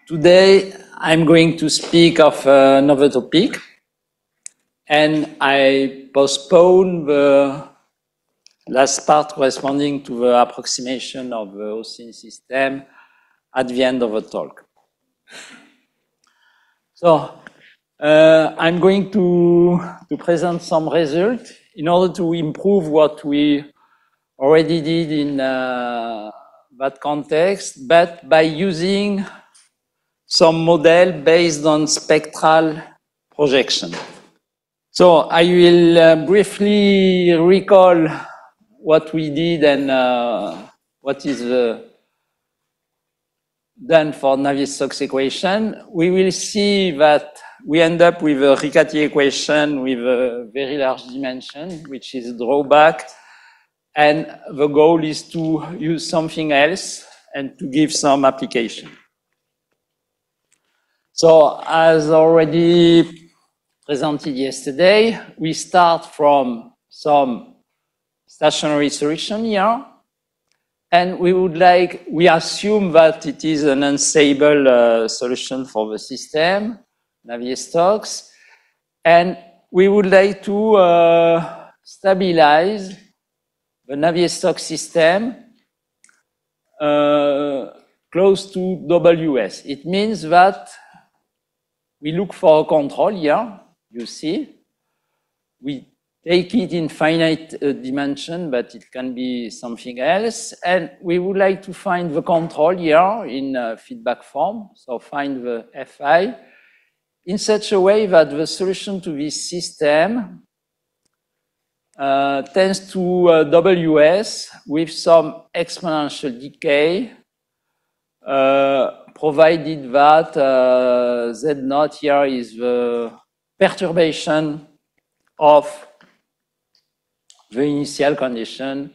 Today, I'm going to speak of another topic, and I postpone the last part corresponding to the approximation of the Ossin system at the end of the talk. So, I'm going to present some results in order to improve what we already did in that context, but by using some model based on spectral projection. So I will briefly recall what we did and what is done for Navier-Stokes equation. We will see that we end up with a Riccati equation with a very large dimension, which is drawback. And the goal is to use something else and to give some application. So as already presented yesterday, we start from some stationary solution here. And we assume that it is an unstable solution for the system, Navier-Stokes. And we would like to stabilize the Navier-Stokes system close to WS. It means that we look for a control here, you see. We take it in finite dimension, but it can be something else. And we would like to find the control here in feedback form. So find the Fi in such a way that the solution to this system tends to WS with some exponential decay, provided that Z naught here is the perturbation of the initial condition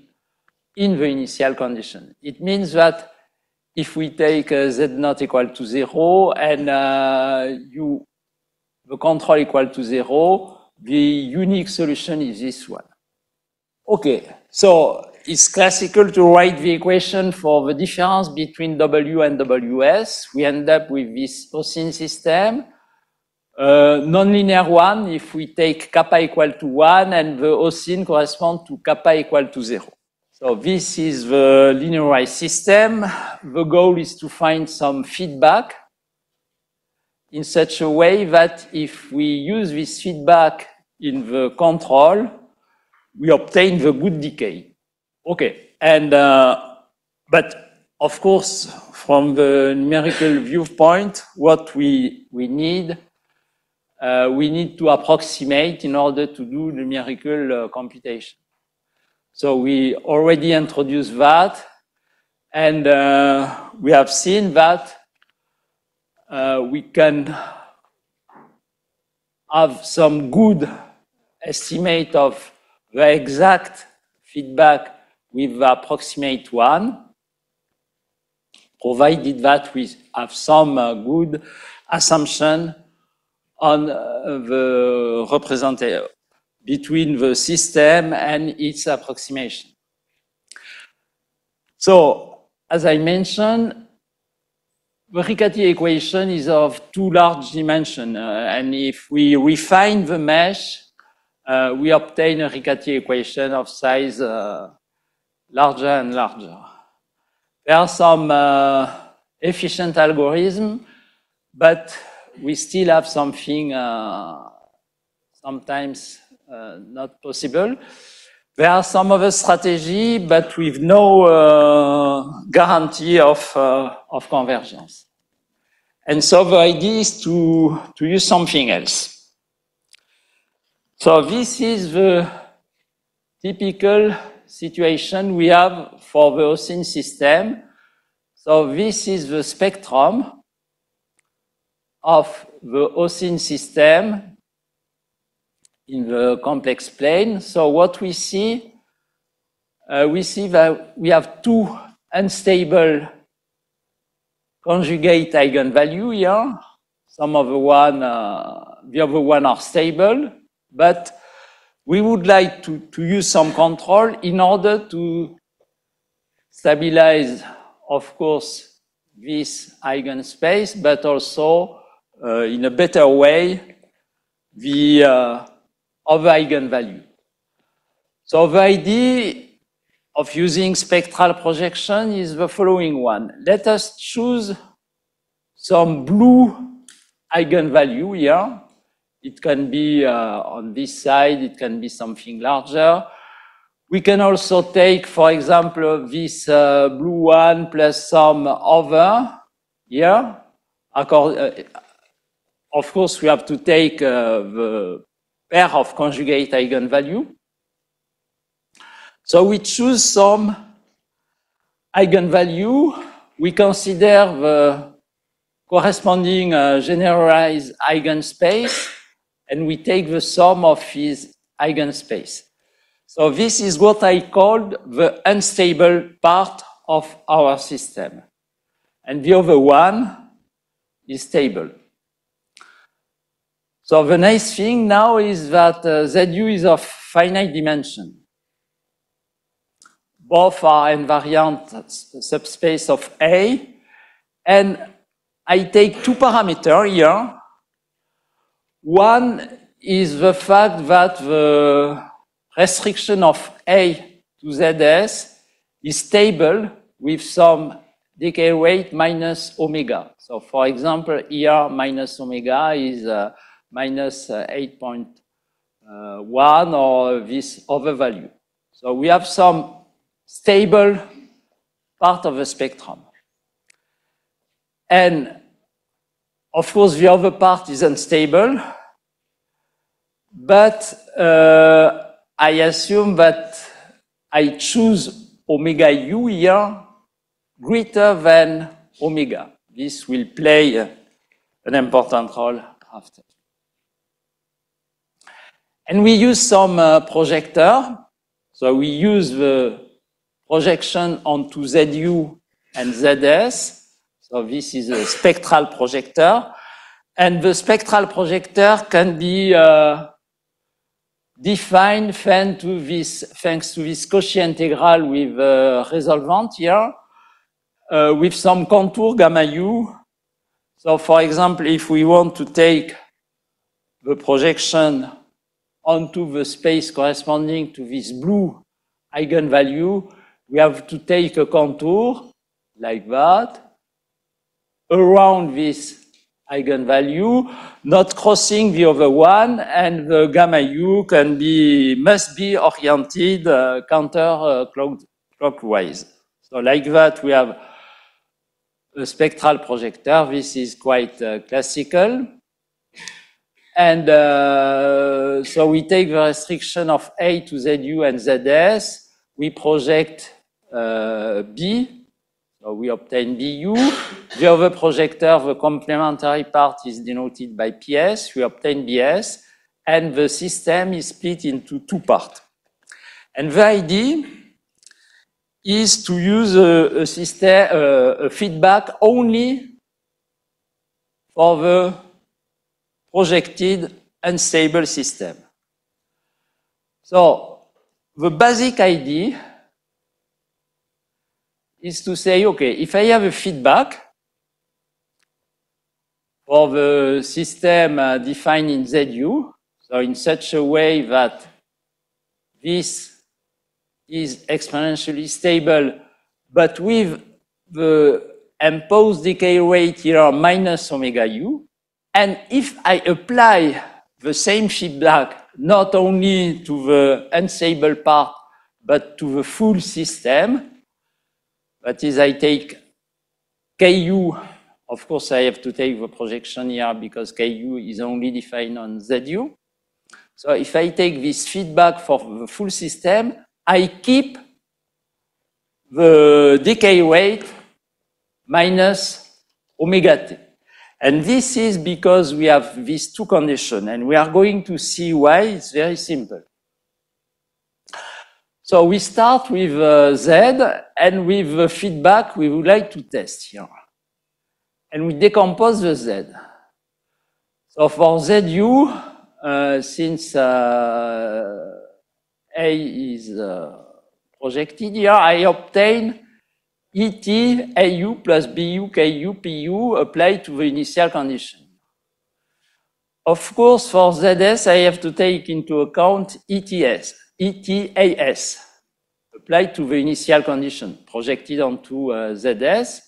in the initial condition. It means that if we take Z naught equal to 0 and the control equal to 0, the unique solution is this one. Okay, so it's classical to write the equation for the difference between W and WS. We end up with this Ossin system. Nonlinear one if we take kappa equal to 1 and the Ossin corresponds to kappa equal to 0. So this is the linearized system. The goal is to find some feedback in such a way that if we use this feedback in the control, we obtain the good decay. Okay, and but of course, from the numerical viewpoint, what we need to approximate in order to do numerical computation. So we already introduced that, and we have seen that we can have some good estimate of the exact feedback with the approximate one, provided that we have some good assumption on the representation between the system and its approximation. So, as I mentioned, the Riccati equation is of too large dimension, and if we refine the mesh, we obtain a Riccati equation of size larger and larger. There are some efficient algorithms, but we still have something sometimes not possible. There are some other strategy, but with no guarantee of convergence. And so the idea is to use something else. So this is the typical situation we have for the Ossin system. So this is the spectrum of the Ossin system in the complex plane. So what we see that we have two unstable conjugate eigenvalue here. Some of the other one are stable, but we would like to use some control in order to stabilize, of course, this eigenspace, but also in a better way the other eigenvalue. So the idea of using spectral projection is the following one. Let us choose some blue eigenvalue here. It can be on this side, it can be something larger. We can also take, for example, this blue one plus some other here. Of course, we have to take the pair of conjugate eigenvalue. So we choose some eigenvalue. We consider the corresponding generalized eigenspace, and we take the sum of his eigenspace. So this is what I called the unstable part of our system. And the other one is stable. So the nice thing now is that ZU is of finite dimension. Both are invariant subspace of A, and I take two parameters here. One is the fact that the restriction of A to ZS is stable with some decay rate minus omega. So for example, here minus omega is minus 8.1 or this other value. So we have some stable part of the spectrum. And of course, the other part is unstable, but I assume that I choose omega u here greater than omega. This will play an important role after. And we use some projector. So we use the projection onto ZU and ZS. So this is a spectral projector. And the spectral projector can be defined thanks to this Cauchy integral with resolvent here, with some contour gamma u. So for example, if we want to take the projection onto the space corresponding to this blue eigenvalue, we have to take a contour like that around this eigenvalue, not crossing the other one, and the gamma u must be oriented counterclockwise. So like that, we have a spectral projector. This is quite classical. And so we take the restriction of A to ZU and ZS. We project B. So we obtain BU. The other projector, the complementary part, is denoted by PS. We obtain BS. And the system is split into two parts. And the idea is to use a feedback only for the projected unstable system. So the basic idea is to say, okay, if I have a feedback for the system defined in ZU, so in such a way that this is exponentially stable, but with the imposed decay rate here minus omega u, and if I apply the same feedback not only to the unstable part, but to the full system, that is, I take Ku, of course I have to take the projection here because Ku is only defined on ZU. So if I take this feedback for the full system, I keep the decay rate minus omega t. And this is because we have these two conditions, and we are going to see why. It's very simple. So we start with Z, and with the feedback we would like to test here. And we decompose the Z. So for ZU, since A is projected here, I obtain ET, AU plus BU, KU, PU apply to the initial condition. Of course, for ZS, I have to take into account ETAS, applied to the initial condition projected onto ZS,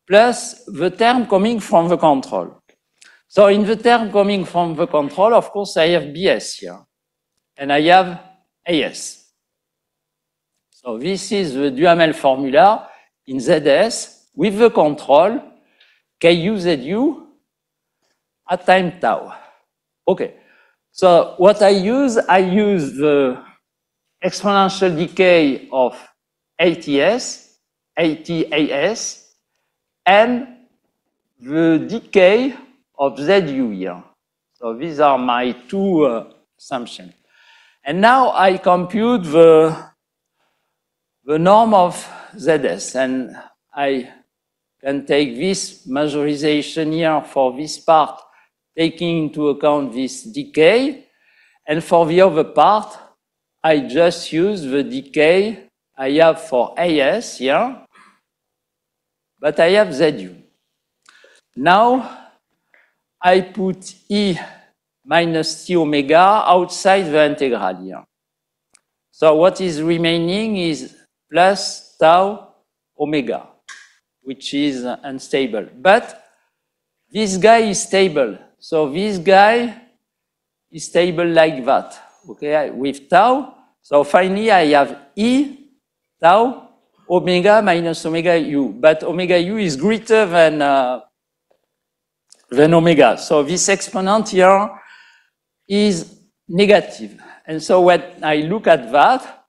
plus the term coming from the control. So in the term coming from the control, of course, I have BS here, and I have AS. So this is the Duhamel formula in ZS with the control KU, ZU at time tau. Okay, so what I use the exponential decay of ATS, ATAS, and the decay of ZU here. So these are my two assumptions. And now I compute the norm of ZS, and I can take this majorization here for this part, taking into account this decay, and for the other part, I just use the decay I have for AS here, but I have ZU. Now, I put E minus T omega outside the integral here. So what is remaining is plus tau omega, which is unstable. But this guy is stable. So this guy is stable like that, okay, with tau. So finally, I have E tau omega minus omega u. But omega u is greater than omega. So this exponent here is negative. And so when I look at that,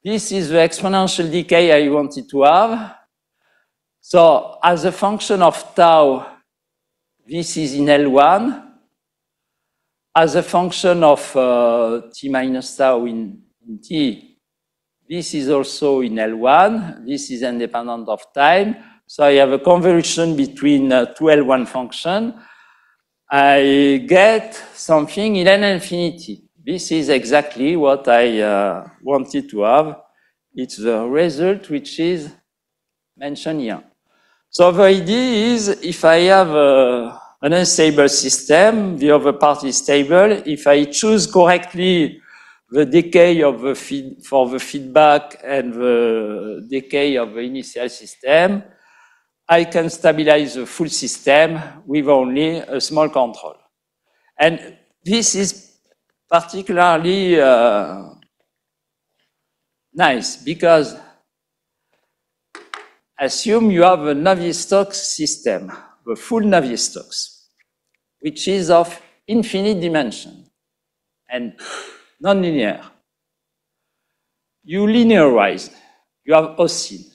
this is the exponential decay I wanted to have. So as a function of tau, this is in L1. As a function of t minus tau in t, this is also in L1. This is independent of time. So I have a convolution between two L1 functions. I get something in N infinity. This is exactly what I wanted to have. It's the result which is mentioned here. So the idea is if I have an unstable system, the other part is stable. If I choose correctly the decay of the for the feedback and the decay of the initial system, I can stabilize the full system with only a small control. And this is particularly nice because assume you have a Navier-Stokes system, the full Navier-Stokes, which is of infinite dimension and nonlinear. You linearize, you have OSIN,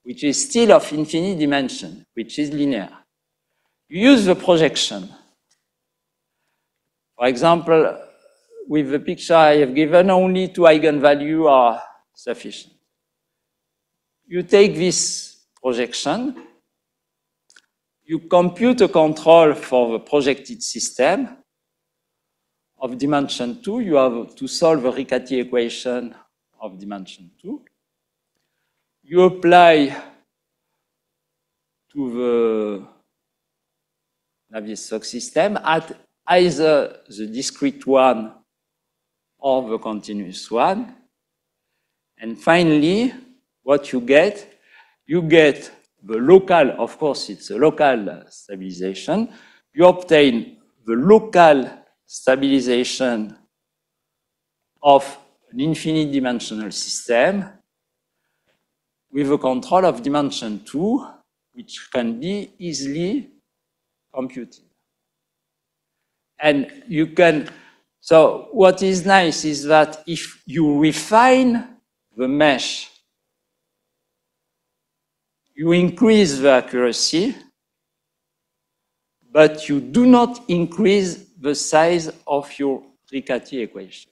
which is still of infinite dimension, which is linear. You use the projection. For example, with the picture I have given, only two eigenvalues are sufficient. You take this projection, you compute a control for the projected system of dimension 2. You have to solve the Riccati equation of dimension 2. You apply to the Navier-Stokes system at either the discrete one or the continuous one. And finally, what you get the local, of course, it's a local stabilization. You obtain the local stabilization of an infinite dimensional system with a control of dimension 2, which can be easily computed. And you can, so what is nice is that if you refine the mesh, you increase the accuracy, but you do not increase the size of your Riccati equation.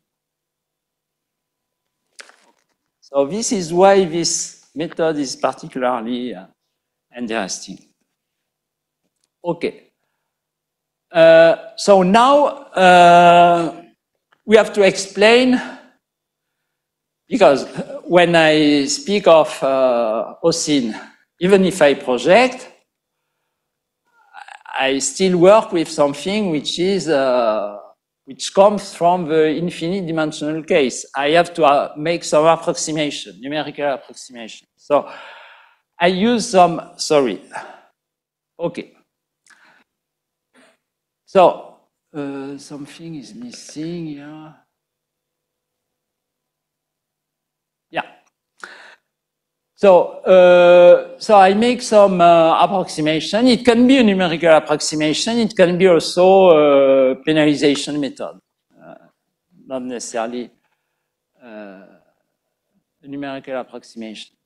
So this is why this method is particularly interesting. Okay. So now we have to explain because when I speak of OSIN, even if I project, I still work with something which is which comes from the infinite dimensional case. I have to make some approximation, numerical approximation. So I use some, sorry. Okay. So something is missing here. Yeah. So, so I make some approximation. It can be a numerical approximation. It can be also a penalization method, not necessarily a numerical approximation.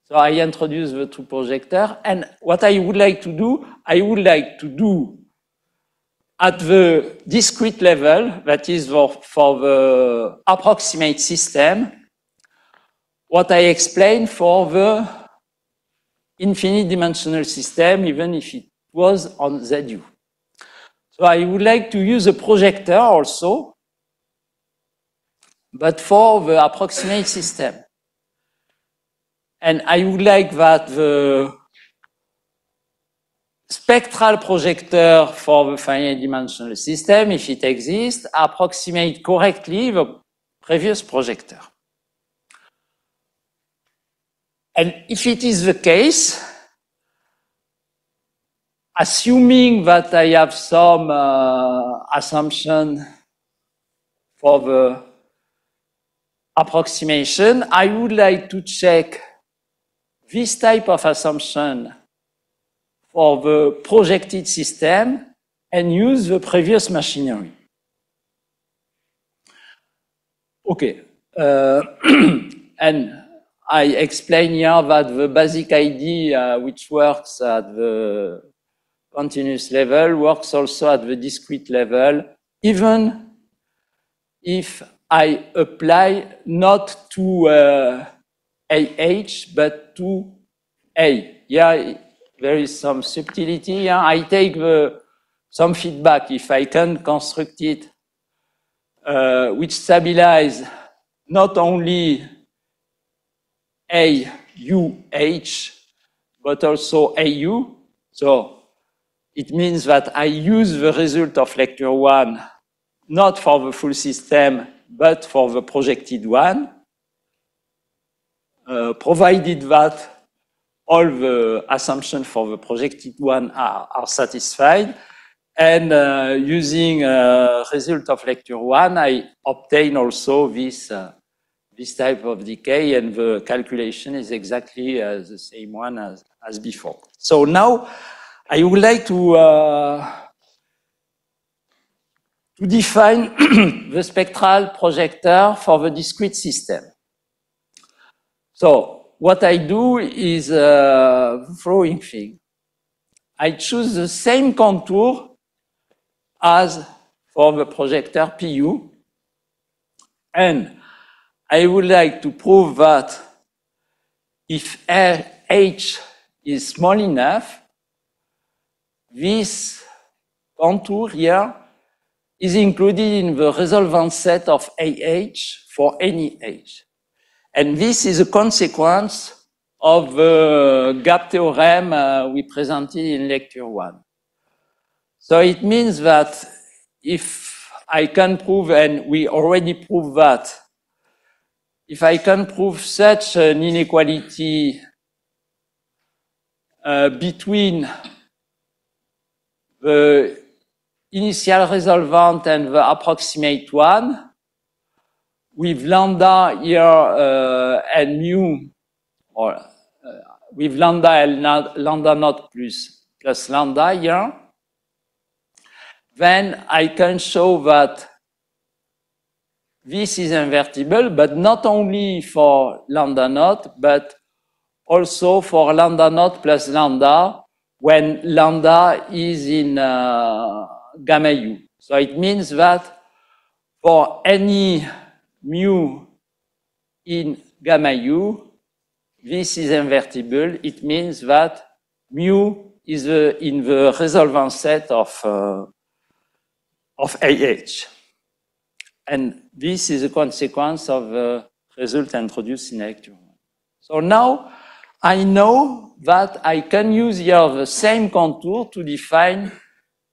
So I introduce the two projector, and what I would like to do at the discrete level, that is for the approximate system, what I explained for the infinite dimensional system, even if it was on ZU. So I would like to use a projector also, but for the approximate system. And I would like that the spectral projector for the finite dimensional system, if it exists, approximate correctly the previous projector. And if it is the case, assuming that I have some assumption for the approximation, I would like to check this type of assumption for the projected system and use the previous machinery. Okay. And I explain here that the basic idea which works at the continuous level works also at the discrete level, even if I apply not to AH, but to A. Yeah, there is some subtlety. Yeah? I take some feedback if I can construct it, which stabilize not only AUH, but also AU. So it means that I use the result of lecture 1 not for the full system, but for the projected one, provided that all the assumptions for the projected one are satisfied. And using result of lecture 1, I obtain also this type of decay, and the calculation is exactly the same one as before. So now I would like to define the spectral projector for the discrete system. So what I do is the following thing. I choose the same contour as for the projector PU, and I would like to prove that if H is small enough, this contour here is included in the resolvent set of AH for any H. And this is a consequence of the gap theorem we presented in lecture 1. So it means that if I can prove, and we already proved that, if I can prove such an inequality between the initial resolvent and the approximate one, with lambda here and mu, or with lambda and lambda naught plus lambda here, then I can show that this is invertible, but not only for lambda naught, but also for lambda naught plus lambda when lambda is in gamma u. So it means that for any mu in gamma u, this is invertible. It means that mu is in the resolvent set of AH. And this is a consequence of the result introduced in lecture 1. So now I know that I can use here the same contour to define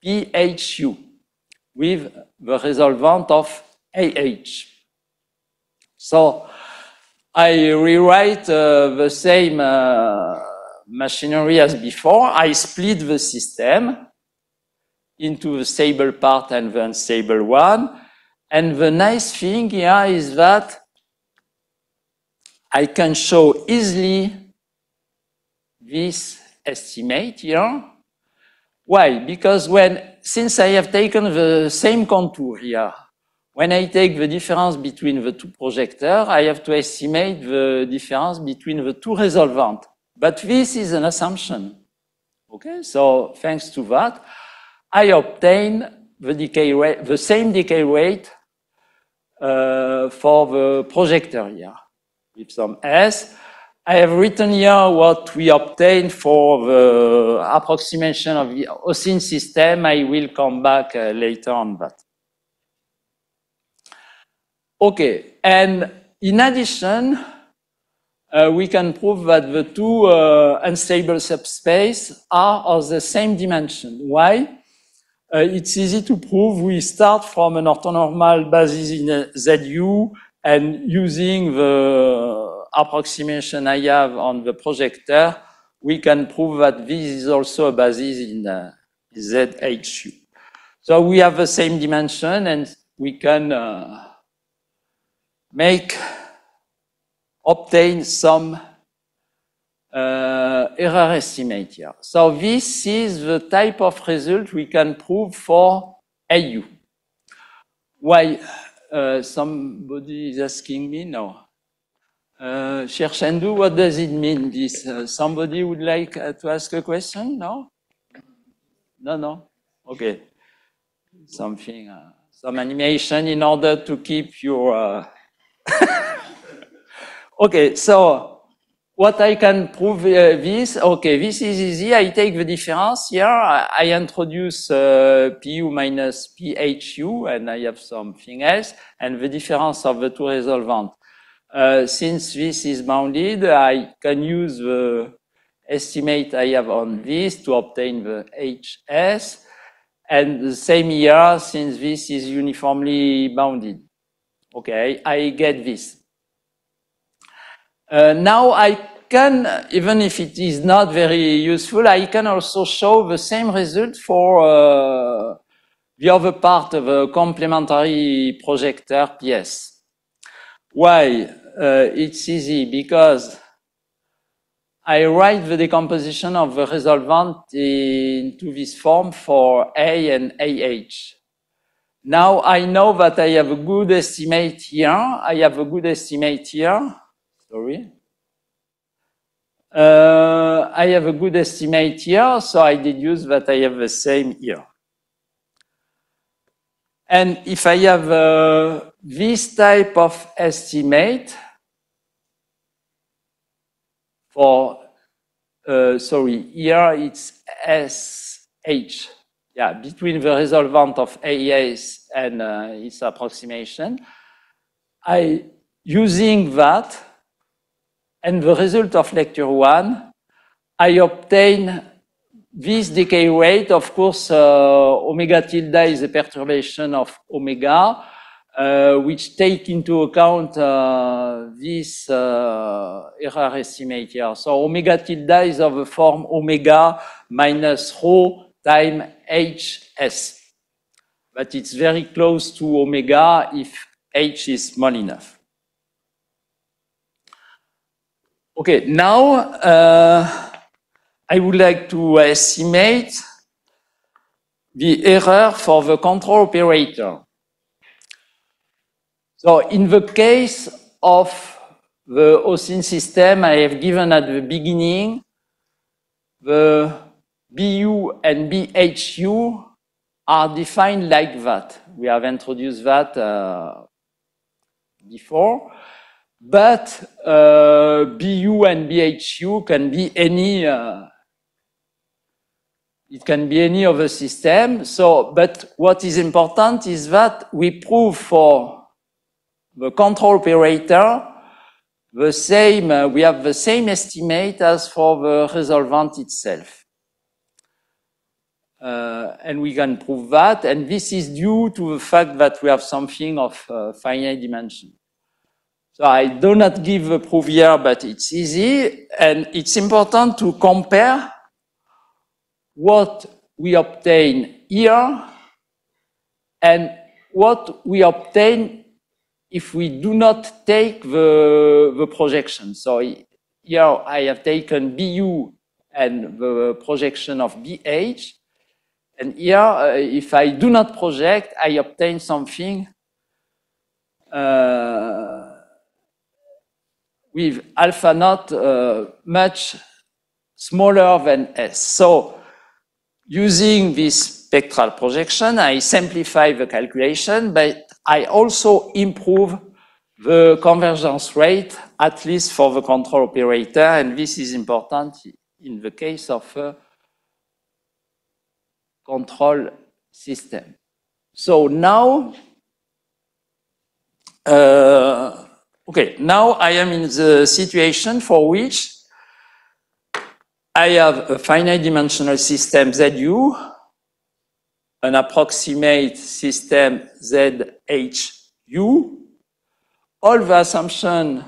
PHU with the resolvent of AH. So I rewrite the same machinery as before. I split the system into the stable part and the unstable one. And the nice thing here is that I can show easily this estimate here. Why? Because since I have taken the same contour here, when I take the difference between the two projectors, I have to estimate the difference between the two resolvents. But this is an assumption. Okay, so thanks to that, I obtain the decay rate, the same decay rate for the projector here with some S. I have written here what we obtained for the approximation of the Ossin system. I will come back later on that. Okay, and in addition, we can prove that the two unstable subspace are of the same dimension. Why? It's easy to prove. We start from an orthonormal basis in ZU, and using the approximation I have on the projector, we can prove that this is also a basis in ZHU. So we have the same dimension, and we can obtain some error estimate here. So this is the type of result we can prove for AU. Why? Somebody is asking me? No. Shershendu, what does it mean, this? Somebody would like to ask a question? No? No? Okay. Something, some animation in order to keep your... Okay, so what I can prove this, okay, this is easy. I take the difference here. I introduce PU minus PHU, and I have something else, and the difference of the two resolvents. Since this is bounded, I can use the estimate I have on this to obtain the HS, and the same here, since this is uniformly bounded. Okay, I get this. Now I can, even if it is not very useful, I can also show the same result for the other part of a complementary projector PS. Why? It's easy, because I write the decomposition of the resolvent into this form for A and AH. Now I know that I have a good estimate here. I have a good estimate here. Sorry. I have a good estimate here, so I deduce that I have the same here. And if I have this type of estimate for, sorry, here it's SH, yeah, between the resolvent of AES and its approximation, using that, and the result of lecture 1, I obtain this decay rate. Of course, omega tilde is a perturbation of omega, which take into account this error estimate here. So omega tilde is of the form omega minus rho times HS. But it's very close to omega if H is small enough. Okay, now I would like to estimate the error for the control operator. So in the case of the Ossin system I have given at the beginning, the BU and BHU are defined like that. We have introduced that before. But BU and BHU can be any, it can be any of the system. So, but what is important is that we prove for the control operator the same, we have the same estimate as for the resolvent itself. And we can prove that, and this is due to the fact that we have something of finite dimension. So I do not give the proof here, but it's easy, and it's important to compare what we obtain here and what we obtain if we do not take the projection. So here I have taken BU and the projection of BH. And here, if I do not project, I obtain something with alpha naught much smaller than S. So using this spectral projection, I simplify the calculation, but I also improve the convergence rate, at least for the control operator, and this is important in the case of a control system. So now, now I am in the situation for which I have a finite dimensional system ZU, an approximate system ZHU, all the assumptions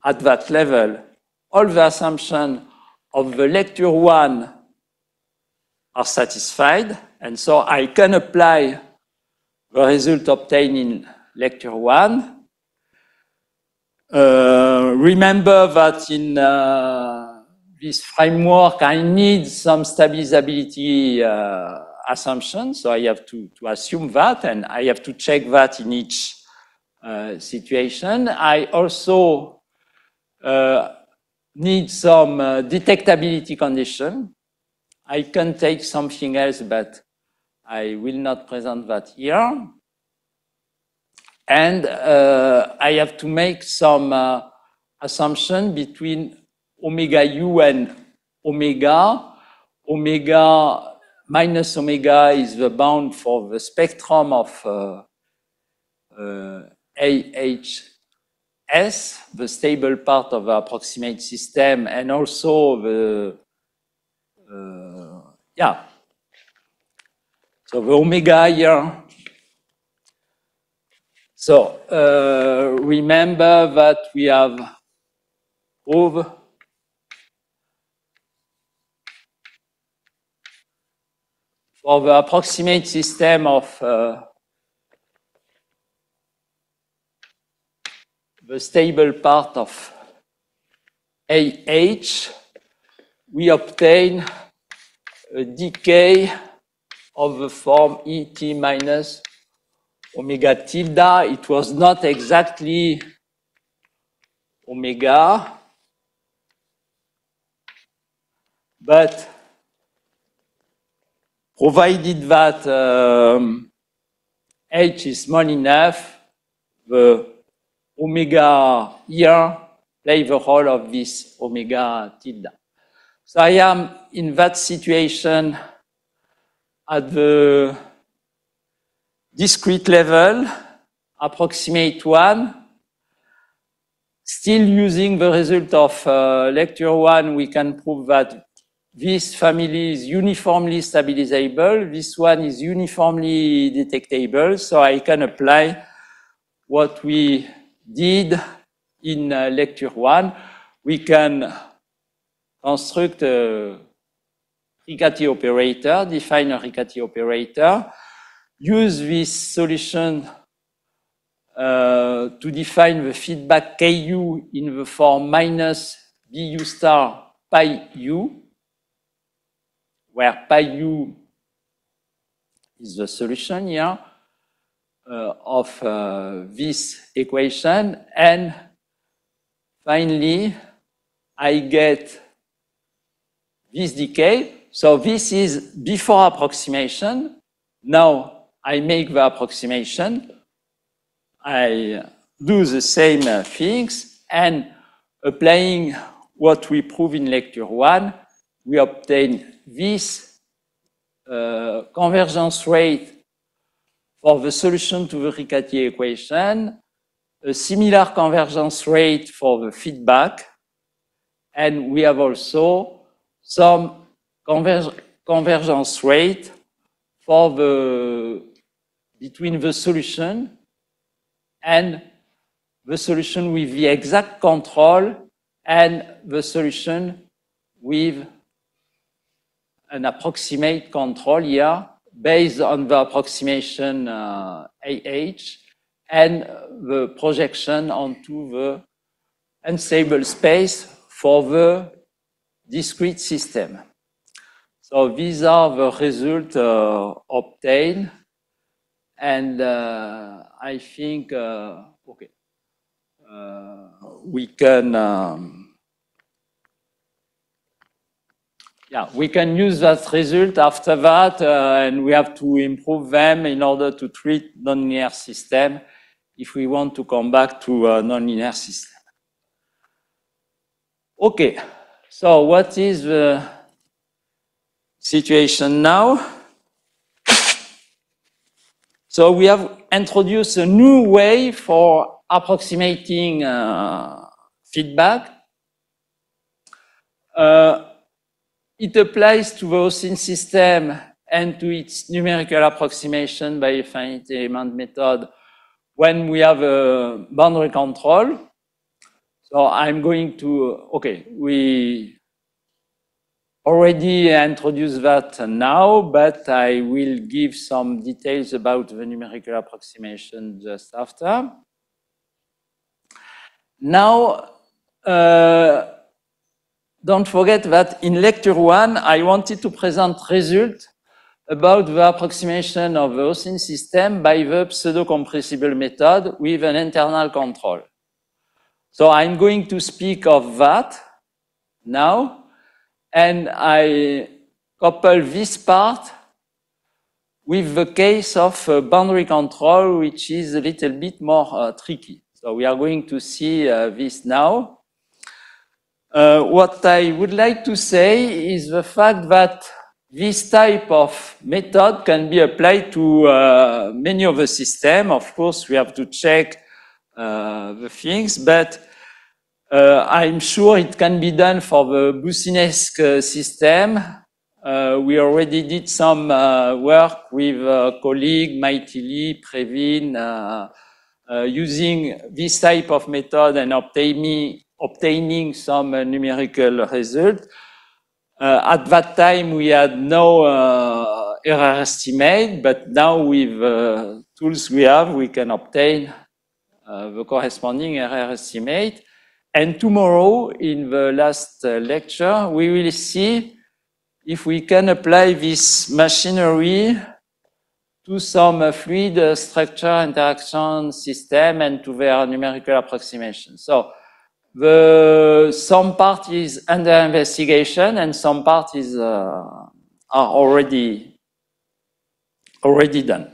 at that level, all the assumptions of the lecture one are satisfied, and so I can apply the result obtained in lecture one. Remember that in this framework, I need some stabilizability assumptions, so I have to assume that, and I have to check that in each situation. I also need some detectability condition. I can take something else, but I will not present that here. And I have to make some assumption between omega u and omega. Omega minus omega is the bound for the spectrum of AHS, the stable part of the approximate system, and also the so the omega here. So remember that we have proved for the approximate system of the stable part of AH, we obtain a decay of the form ET minus omega tilde. It was not exactly omega, but provided that H is small enough, the omega here play the role of this omega tilde. So I am in that situation at the discrete level, approximate one. Still using the result of lecture one, we can prove that this family is uniformly stabilizable. This one is uniformly detectable. So I can apply what we did in lecture one. We can construct a Riccati operator, define a Riccati operator, use this solution to define the feedback Ku in the form minus Bu star pi u, where pi u is the solution here of this equation. And finally, I get this decay. So this is before approximation. Now I make the approximation. I do the same things, and applying what we prove in lecture one, we obtain this convergence rate for the solution to the Riccati equation a similar convergence rate for the feedback, and we have also some convergence rate for between the solution and the solution with the exact control and the solution with an approximate control here based on the approximation AH and the projection onto the unstable space for the discrete system. So these are the results obtained, and I think okay, we can. Yeah, we can use that result after that, and we have to improve them in order to treat nonlinear system if we want to come back to a nonlinear system. Okay, so what is the situation now? So we have introduced a new way for approximating feedback. It applies to the Gaussian system and to its numerical approximation by a finite element method when we have a boundary control. So I'm going to, okay, we already introduced that now, but I will give some details about the numerical approximation just after. Now, don't forget that in lecture 1, I wanted to present results about the approximation of the Gaussian system by the pseudo-compressible method with an internal control. So I'm going to speak of that now, and I couple this part with the case of boundary control, which is a little bit more tricky. So we are going to see this now. What I would like to say is the fact that this type of method can be applied to many of the systems. Of course, we have to check the things, but I'm sure it can be done for the Boussinesq system. We already did some work with a colleague, Mighty Lee, Previn, using this type of method and obtaining some numerical result. At that time, we had no error estimate, but now with tools we have, we can obtain the corresponding error estimate. And tomorrow, in the last lecture, we will see if we can apply this machinery to some fluid structure interaction system and to their numerical approximation. So some part is under investigation and some part is are already done.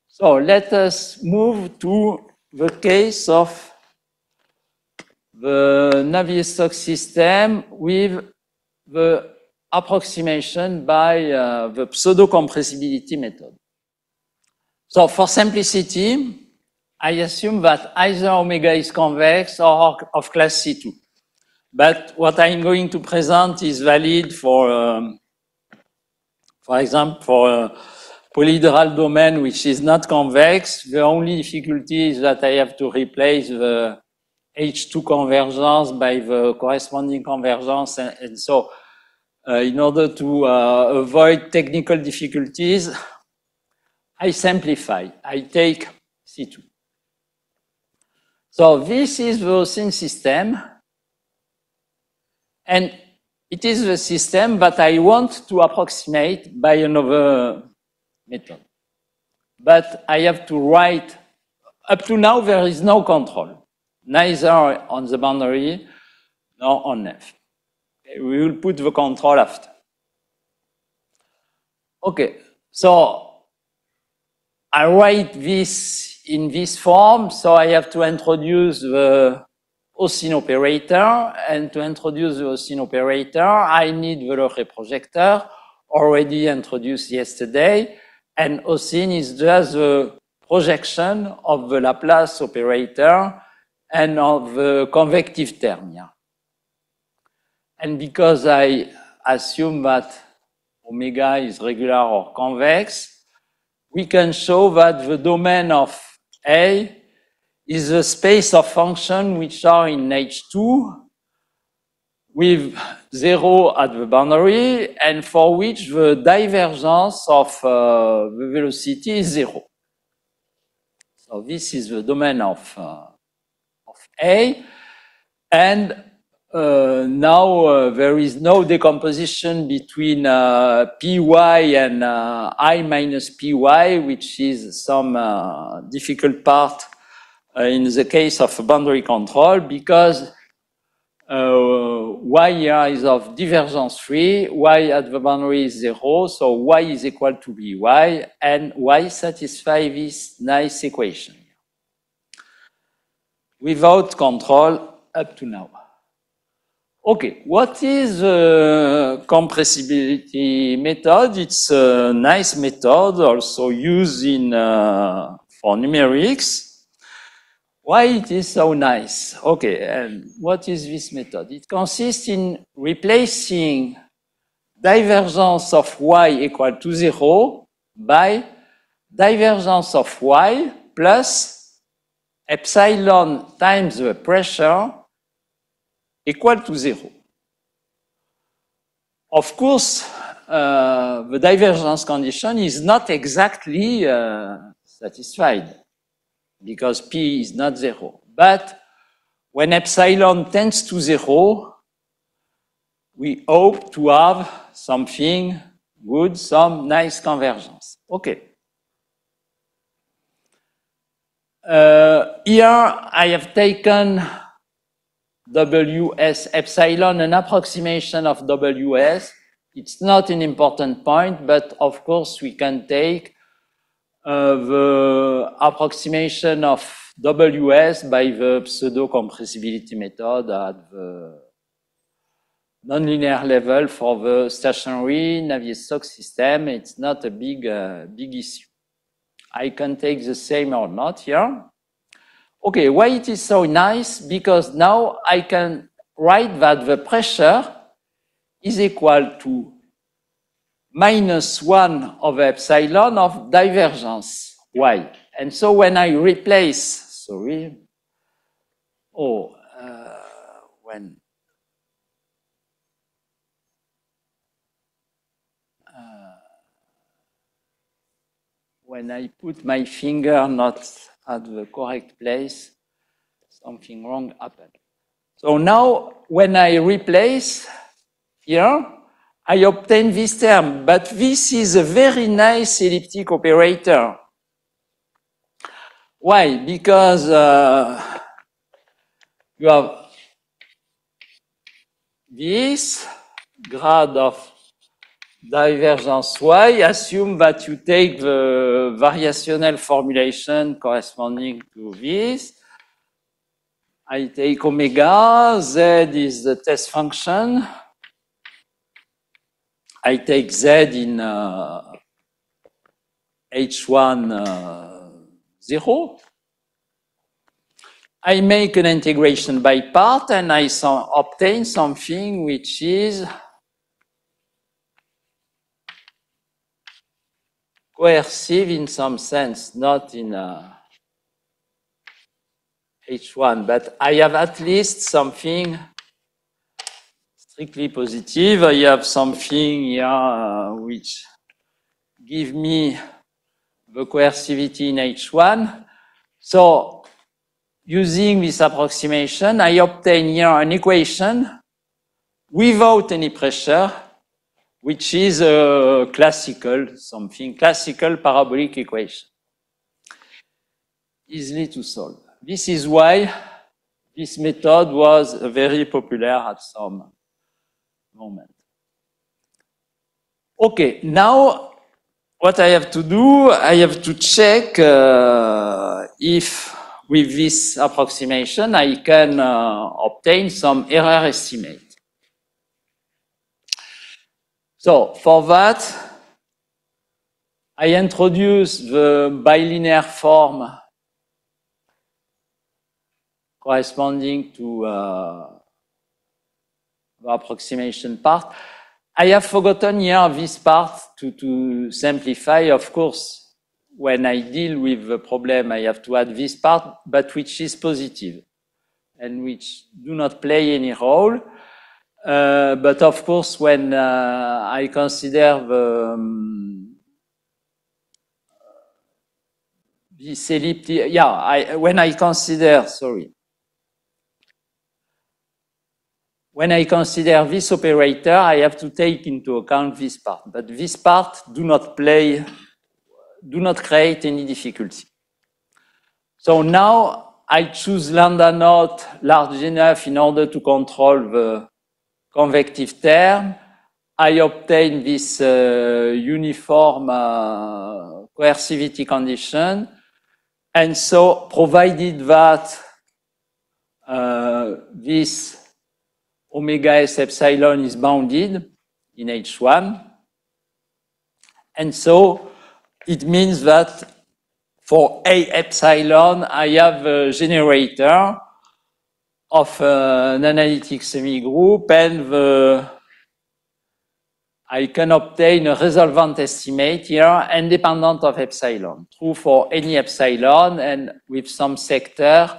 So let us move to the case of the Navier-Stokes system with the approximation by the pseudo-compressibility method. So for simplicity, I assume that either omega is convex or of class C2. But what I'm going to present is valid for example, for a polyhedral domain which is not convex. The only difficulty is that I have to replace the H2 convergence by the corresponding convergence. And so in order to avoid technical difficulties, I simplify. I take C2. So this is the Gaussian system, and it is the system that I want to approximate by another method. But I have to write, up to now there is no control, neither on the boundary nor on F. Okay, we will put the control after. Okay, so I write this in this form, so I have to introduce the Gaussian operator, and to introduce the Gaussian operator, I need the Loret projector, already introduced yesterday, and Gaussian is just the projection of the Laplace operator and of the convective term here. And because I assume that omega is regular or convex, we can show that the domain of A is a space of functions which are in H2 with 0 at the boundary and for which the divergence of the velocity is 0. So this is the domain of A. And now there is no decomposition between Py and I minus Py, which is some difficult part in the case of boundary control, because y here is of divergence free, y at the boundary is 0, so y is equal to Vy, and y satisfies this nice equation without control up to now. Okay, what is the compressibility method? It's a nice method also used in for numerics. Why it is so nice? Okay, and what is this method? It consists in replacing divergence of y equal to 0 by divergence of y plus epsilon times the pressure equal to 0. Of course, the divergence condition is not exactly satisfied because P is not 0. But when epsilon tends to 0, we hope to have something good, some nice convergence. Okay. Here I have taken WS epsilon, an approximation of WS. It's not an important point, but of course we can take the approximation of WS by the pseudo-compressibility method at the nonlinear level for the stationary Navier-Stokes system. It's not a big issue. I can take the same or not here. Okay, why it is so nice? Because now I can write that the pressure is equal to -1 over epsilon of divergence y. And so when I replace, when I put my finger not at the correct place, something wrong happened. So now when I replace here, I obtain this term, but this is a very nice elliptic operator. Why? Because you have this grade of divergence y. Assume that you take the variational formulation corresponding to this. I take omega, z is the test function. I take z in H1 0. I make an integration by part and I obtain something which is coercive in some sense, not in H1, but I have at least something strictly positive. I have something here which give me the coercivity in H1. So using this approximation, I obtain here an equation without any pressure, which is a classical parabolic equation. Easily to solve. This is why this method was very popular at some moment. Okay, now what I have to do, I have to check if with this approximation I can obtain some error estimate. So for that, I introduce the bilinear form corresponding to the approximation part. I have forgotten here this part to simplify. Of course, when I deal with the problem, I have to add this part, but which is positive and which do not play any role. But of course, when I consider this elliptic, when I consider this operator, I have to take into account this part, but this part do not create any difficulty. So now I choose lambda naught large enough in order to control the convective term. I obtain this uniform coercivity condition. And so provided that this omega s epsilon is bounded in H1. And so it means that for A epsilon, I have a generator of an analytic semigroup, and I can obtain a resolvent estimate here independent of epsilon, true for any epsilon and with some sector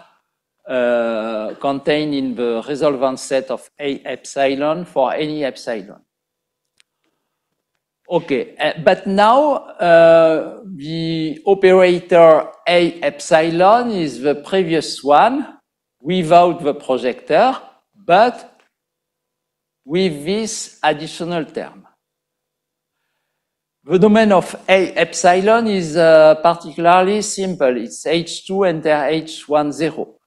contained in the resolvent set of A epsilon for any epsilon. Okay, but now the operator A epsilon is the previous one without the projector, but with this additional term. The domain of A epsilon is particularly simple. It's H2 enter H1, 0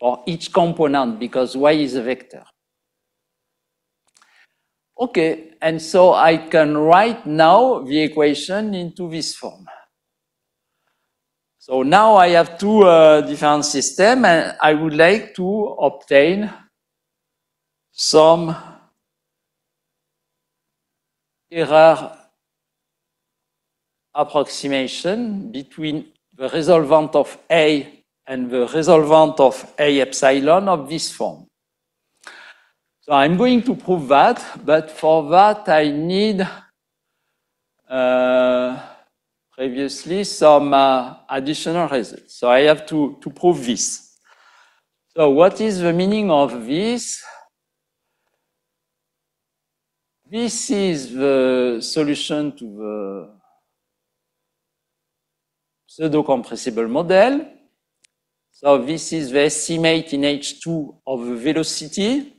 for each component because Y is a vector. Okay, and so I can write now the equation into this form. So now I have two different systems, and I would like to obtain some error approximation between the resolvent of A and the resolvent of A epsilon of this form. So I'm going to prove that, but for that I need previously some additional results. So I have to prove this. So what is the meaning of this? This is the solution to the pseudo-compressible model. So this is the estimate in H2 of the velocity.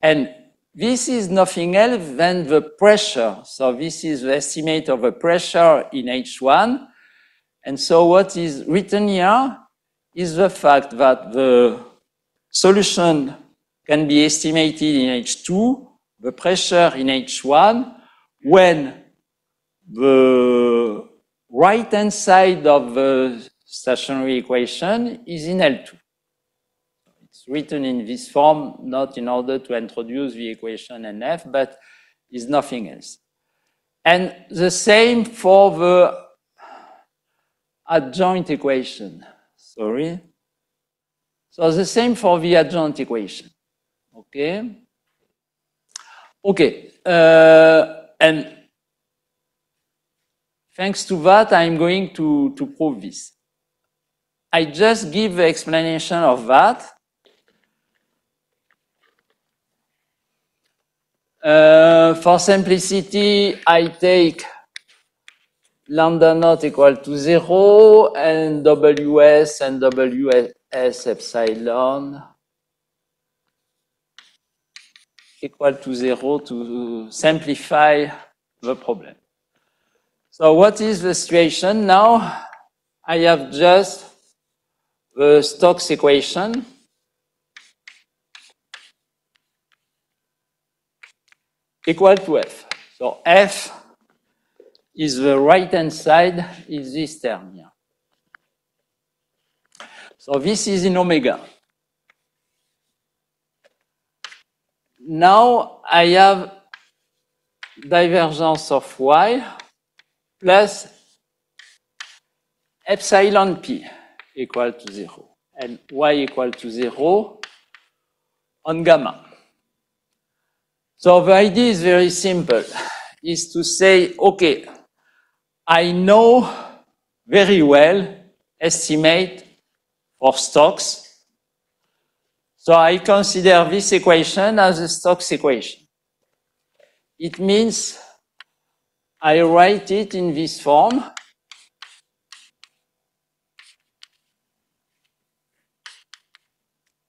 And this is nothing else than the pressure. So this is the estimate of the pressure in H1. And so what is written here is the fact that the solution can be estimated in H2, the pressure in H1, when the right-hand side of the stationary equation is in L2. It's written in this form, not in order to introduce the equation NF, but is nothing else. And the same for the adjoint equation. Sorry. So the same for the adjoint equation. Okay. Okay. And thanks to that, I'm going to prove this. I just give the explanation of that. For simplicity, I take lambda naught equal to 0 and WS and WS epsilon equal to 0 to simplify the problem. So what is the situation now? I have just the Stokes equation equal to F. So F is the right-hand side is this term here. So this is in omega. Now I have divergence of Y plus epsilon p equal to 0 and y equal to 0 on gamma. So the idea is very simple, is to say, okay, I know very well estimate for Stokes. So I consider this equation as a Stokes equation. It means I write it in this form.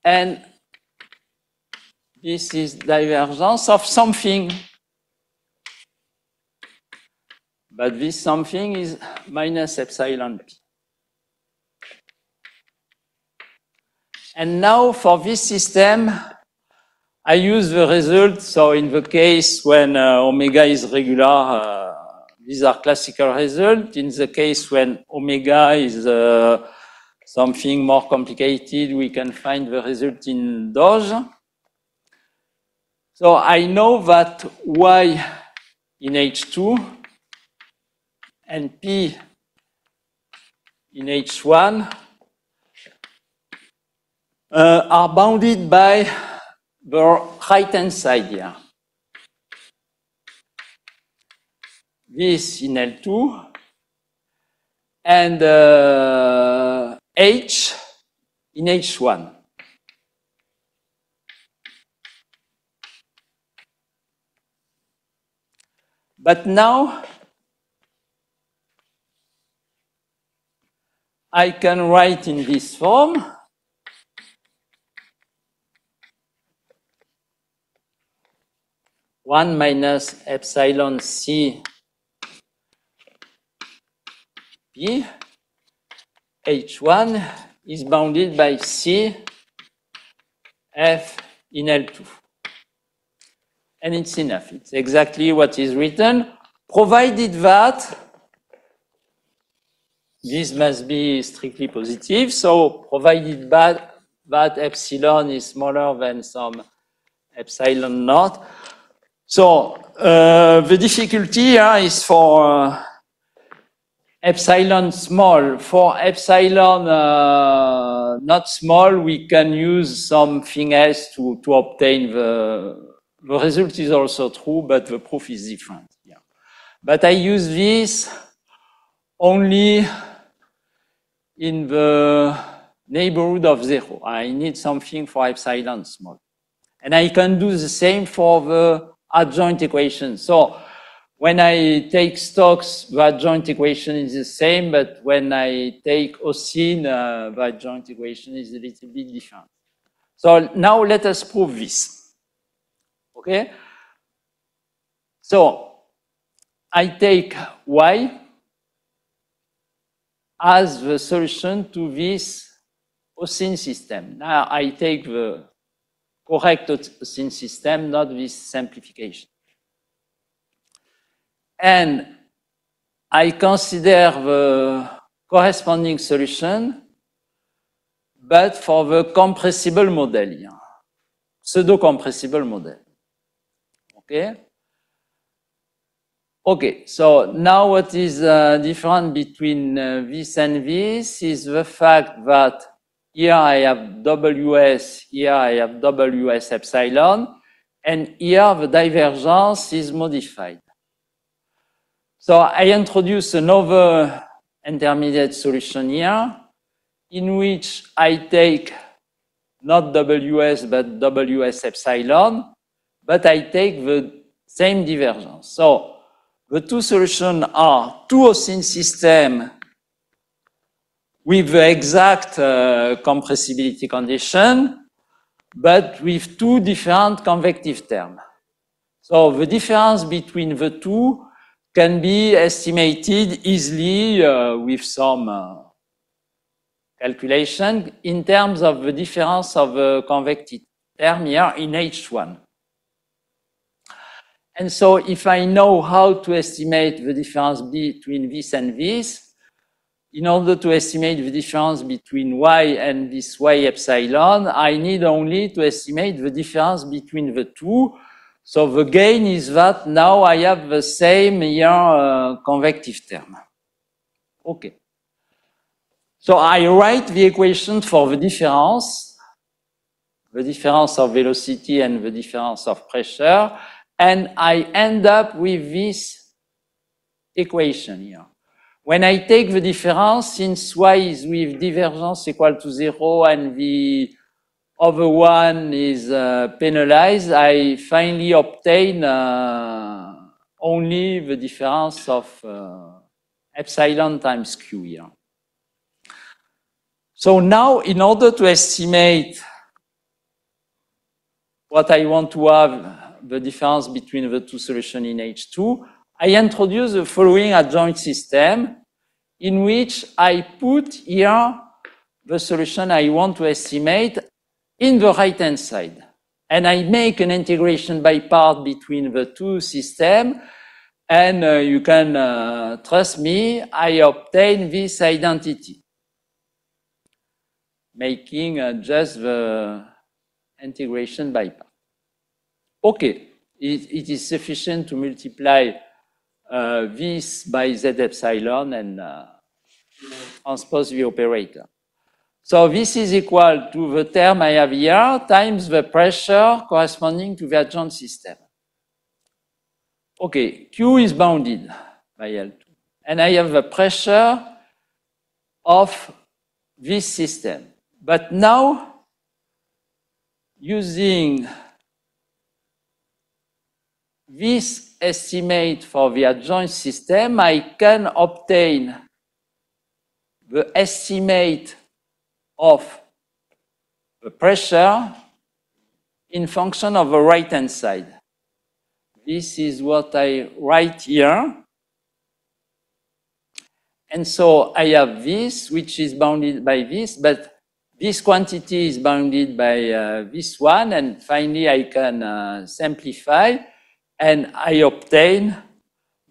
And this is divergence of something. But this something is minus epsilon p. And now for this system, I use the result. So in the case when omega is regular, these are classical results. In the case when omega is something more complicated, we can find the result in Doge. So I know that y in H2 and p in H1 are bounded by the right-hand side here. This in L2 and H in H1. But now I can write in this form. One minus epsilon c p H1 is bounded by c f in L2. And it's enough. It's exactly what is written, provided that this must be strictly positive. So provided that epsilon is smaller than some epsilon naught. So the difficulty here is for epsilon small. For epsilon not small, we can use something else to obtain the result is also true, but the proof is different. Yeah. But I use this only in the neighborhood of 0. I need something for epsilon small. And I can do the same for the adjoint equation. So when I take Stokes, the adjoint equation is the same, but when I take Oseen, the adjoint equation is a little bit different. So now let us prove this. Okay? So I take y as the solution to this Oseen system. Now I take the correct Oseen system, not this simplification. And I consider the corresponding solution, but for the compressible model here, pseudo-compressible model. Okay? Okay, so now what is different between this and this is the fact that here I have WS, here I have WS epsilon, and here the divergence is modified. So I introduce another intermediate solution here, in which I take not WS, but WS epsilon, but I take the same divergence. So the two solutions are two Oseen systems with the exact compressibility condition, but with two different convective terms. So the difference between the two can be estimated easily with some calculation in terms of the difference of the convective term here in H1. And so if I know how to estimate the difference between this and this, in order to estimate the difference between y and this y epsilon, I need only to estimate the difference between the two, So the gain is that now I have the same here convective term. Okay. So I write the equation for the difference of velocity and the difference of pressure, and I end up with this equation here. When I take the difference, since y is with divergence equal to 0 and the other one is penalized, I finally obtain only the difference of epsilon times q here. So now, in order to estimate what I want to have, the difference between the two solutions in H2, I introduce the following adjoint system in which I put here the solution I want to estimate in the right-hand side. And I make an integration by part between the two systems. And you can trust me, I obtain this identity, making just the integration by part. Okay, it is sufficient to multiply this by z epsilon and transpose the operator. So this is equal to the term I have here times the pressure corresponding to the adjoint system. Okay, Q is bounded by L2. And I have the pressure of this system. But now, using this estimate for the adjoint system, I can obtain the estimate of the pressure in function of the right-hand side. This is what I write here. And so I have this, which is bounded by this, but this quantity is bounded by this one. And finally, I can simplify, and I obtain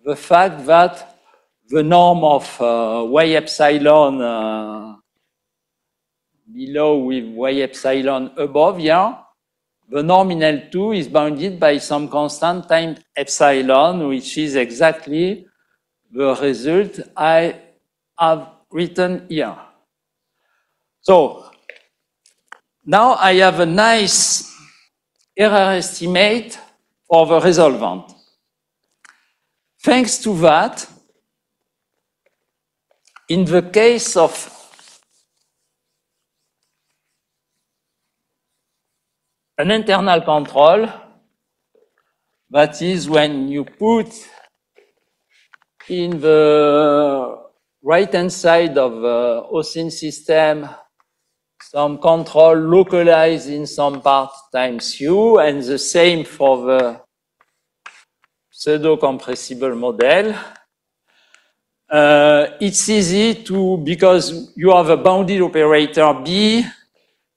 the fact that the norm of y epsilon below with y epsilon above here, the norm in L2 is bounded by some constant times epsilon, which is exactly the result I have written here. So now I have a nice error estimate for the resolvent. Thanks to that, in the case of an internal control, that is when you put in the right-hand side of the OSIN system some control localized in some part times U, and the same for the pseudo-compressible model. It's easy to, because you have a bounded operator B,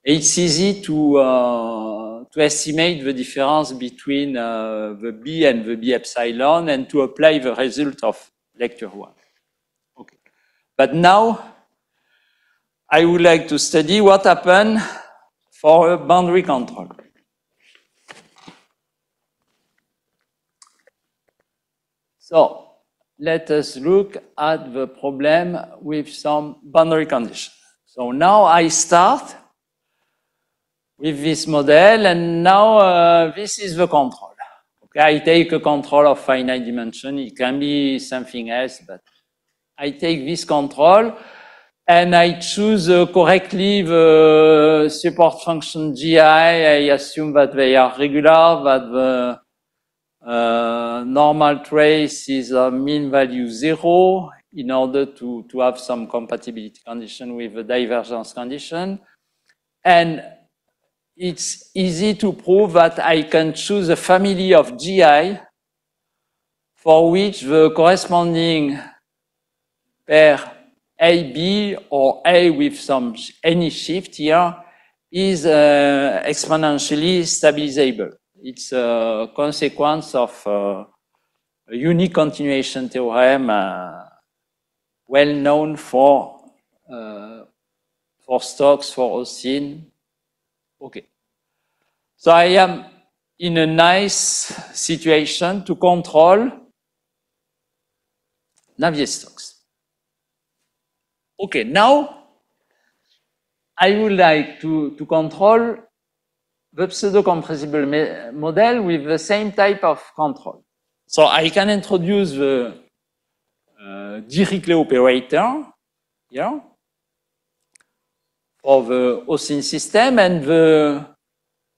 it's easy to estimate the difference between the B and the B epsilon and to apply the result of lecture 1. Okay. But now I would like to study what happened for a boundary control. So let us look at the problem with some boundary conditions. So now I start with this model, and now this is the control. Okay, I take a control of finite dimension. It can be something else, but I take this control, and I choose correctly the support function GI. I assume that they are regular, that the normal trace is a mean value 0 in order to have some compatibility condition with the divergence condition. And it's easy to prove that I can choose a family of GI for which the corresponding pair AB or A with any shift here is exponentially stabilizable. It's a consequence of a unique continuation theorem well known for Stokes, for OSIN. Okay. So I am in a nice situation to control Navier-Stokes. Okay, now I would like to control the pseudo-compressible model with the same type of control. So I can introduce the Dirichlet operator here for the Ossin system and the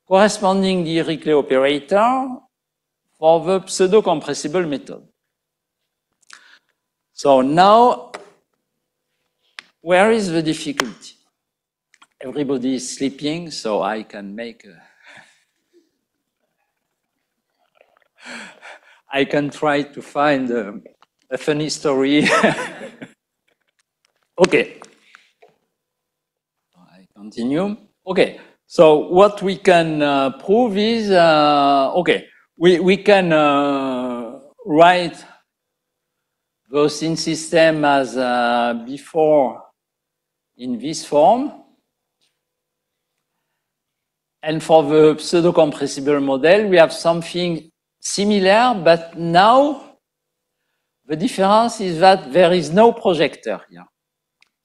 corresponding Dirichlet operator for the pseudo-compressible method. So now, where is the difficulty? Everybody is sleeping, so I can make I can try to find a funny story. Okay. I continue. Okay. So what we can prove is, okay, we can write the Ossin system as before in this form. And for the pseudo-compressible model, we have something similar, but now the difference is that there is no projector here.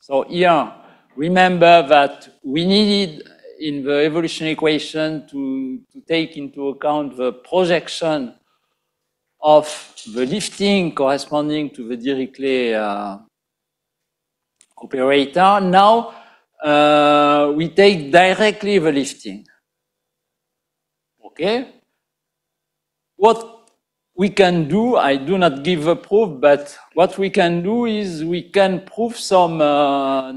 So here, remember that we needed in the evolution equation to take into account the projection of the lifting corresponding to the Dirichlet operator. Now, we take directly the lifting. Okay? What we can do, I do not give a proof, but what we can do is we can prove some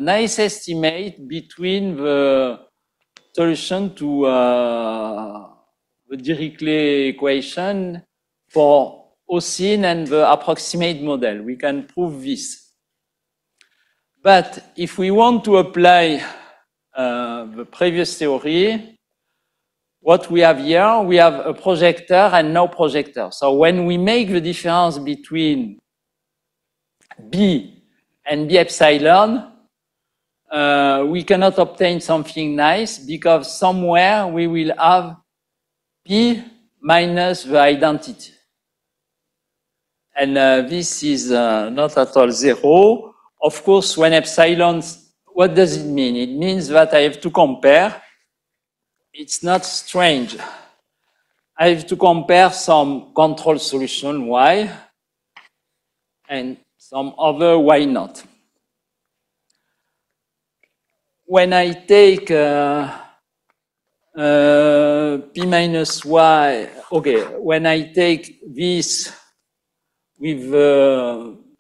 nice estimate between the solution to the Dirichlet equation for Ossin and the approximate model. We can prove this. But if we want to apply the previous theory, what we have here, we have a projector and no projector. So when we make the difference between B and B epsilon, we cannot obtain something nice because somewhere we will have P minus the identity. And this is not at all zero. Of course, when epsilon, what does it mean? It means that I have to compare. It's not strange. I have to compare some control solution Y and some other Y not. When I take P minus Y, okay, when I take this with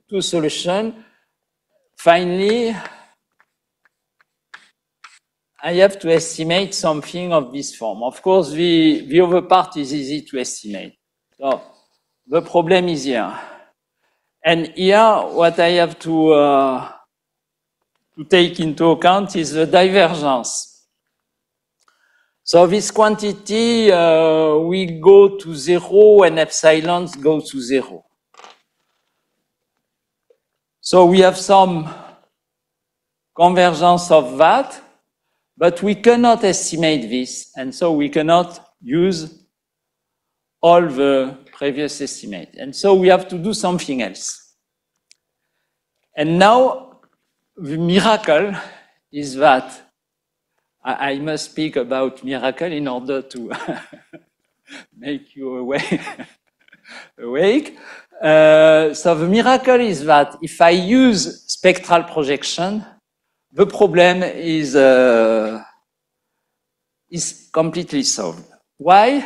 two solutions, finally, I have to estimate something of this form. Of course, the other part is easy to estimate. So the problem is here. And here, what I have to take into account is the divergence. So this quantity will go to zero and epsilons go to zero. So we have some convergence of that. But we cannot estimate this, and so we cannot use all the previous estimate. And so we have to do something else. And now the miracle is that I must speak about miracle in order to make you awake. So the miracle is that if I use spectral projection, the problem is completely solved. Why?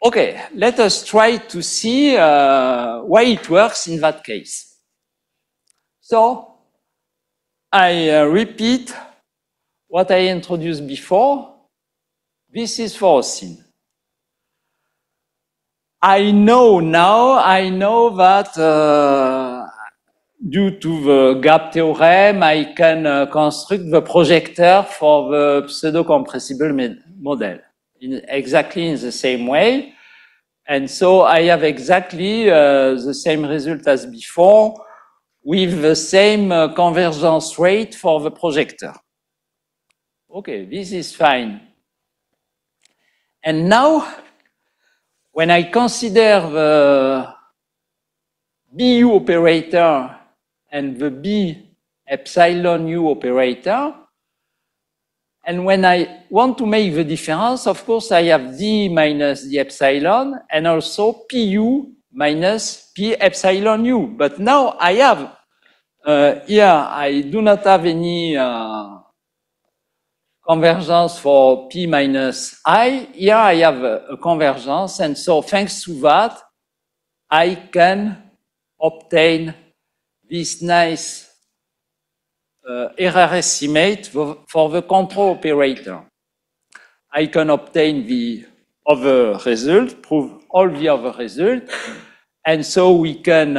Okay, let us try to see why it works in that case. So I repeat what I introduced before. This is for Ossin. I know that due to the gap theorem, I can construct the projector for the pseudo-compressible model exactly in the same way. And so I have exactly the same result as before with the same convergence rate for the projector. Okay, this is fine. And now when I consider the BU operator and the B epsilon U operator, and when I want to make the difference, of course, I have D minus D epsilon and also PU minus P epsilon U. But now I have, here I do not have any convergence for P minus I. Here I have a convergence. And so thanks to that, I can obtain this nice error estimate for the control operator. I can obtain the other result, prove all the other results, and so we can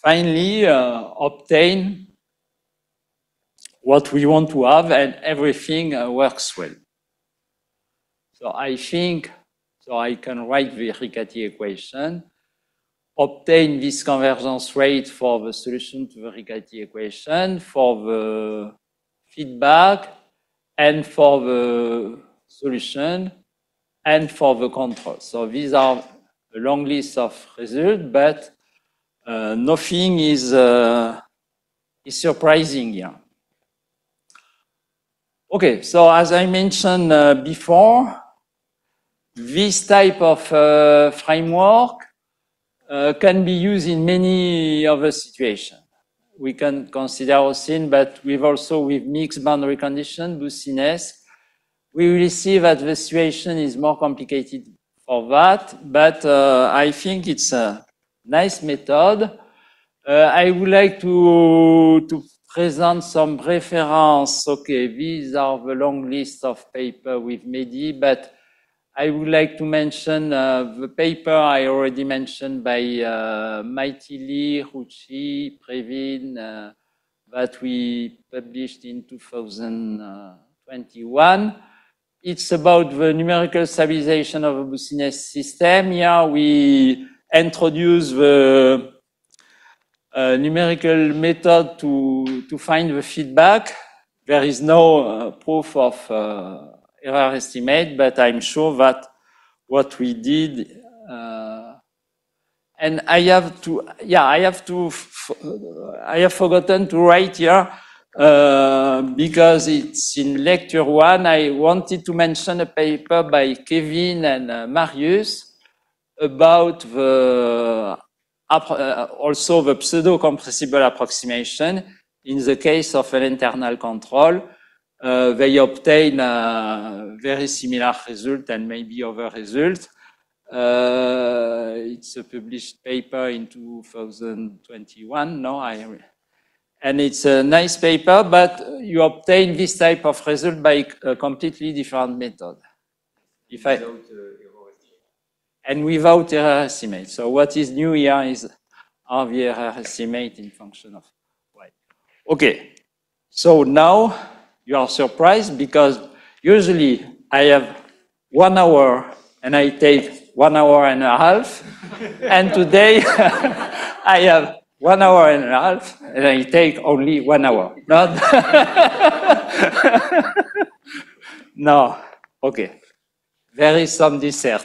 finally obtain what we want to have, and everything works well. So I think, so I can write the Riccati equation, obtain this convergence rate for the solution to the Riccati equation, for the feedback, and for the solution, and for the control. So these are a long list of results, but nothing is surprising here. Okay, so as I mentioned before, this type of framework can be used in many other situations. We can consider OSIN, but with mixed boundary condition, Boussinesq. We will see that the situation is more complicated for that, but I think it's a nice method. I would like to present some reference. Okay, these are the long list of papers with Mehdi, but I would like to mention the paper I already mentioned by Maithili, Ruchi, Previn, that we published in 2021. It's about the numerical stabilization of a Boussinesq system. Here we introduce the numerical method to find the feedback. There is no proof of error estimate, but I'm sure that what we did, and I have forgotten to write here, because it's in lecture 1, I wanted to mention a paper by Kevin and Marius about also the pseudo-compressible approximation in the case of an internal control. They obtain a very similar result and maybe other result. It's a published paper in 2021. And it's a nice paper, but you obtain this type of result by a completely different method. Without error estimate. So what is new here is the error estimate in function of y. Okay, so now you are surprised because usually I have 1 hour and I take 1 hour and a half. And today I have 1 hour and a half and I take only 1 hour. No, okay. There is some dessert.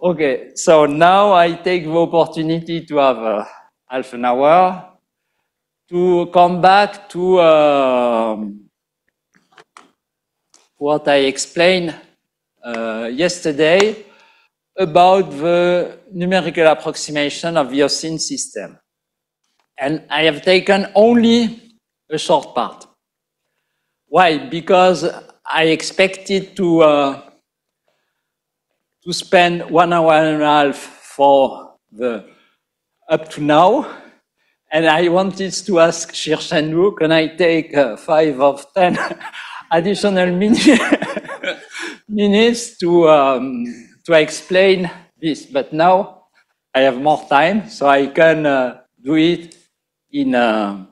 Okay, so now I take the opportunity to have half an hour to come back to what I explained yesterday about the numerical approximation of the OSIN system. And I have taken only a short part. Why? Because I expected to spend 1 hour and a half for the up to now, and I wanted to ask Shirchandru, can I take 5 or 10 additional minutes to explain this? But now I have more time, so I can do it in a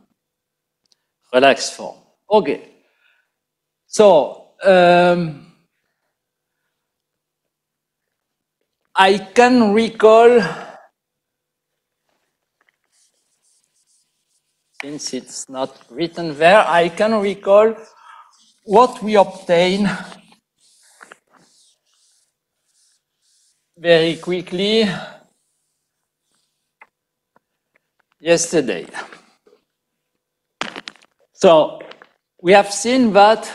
relaxed form. Okay. So, I can recall, since it's not written there, I can recall what we obtain very quickly yesterday. So we have seen that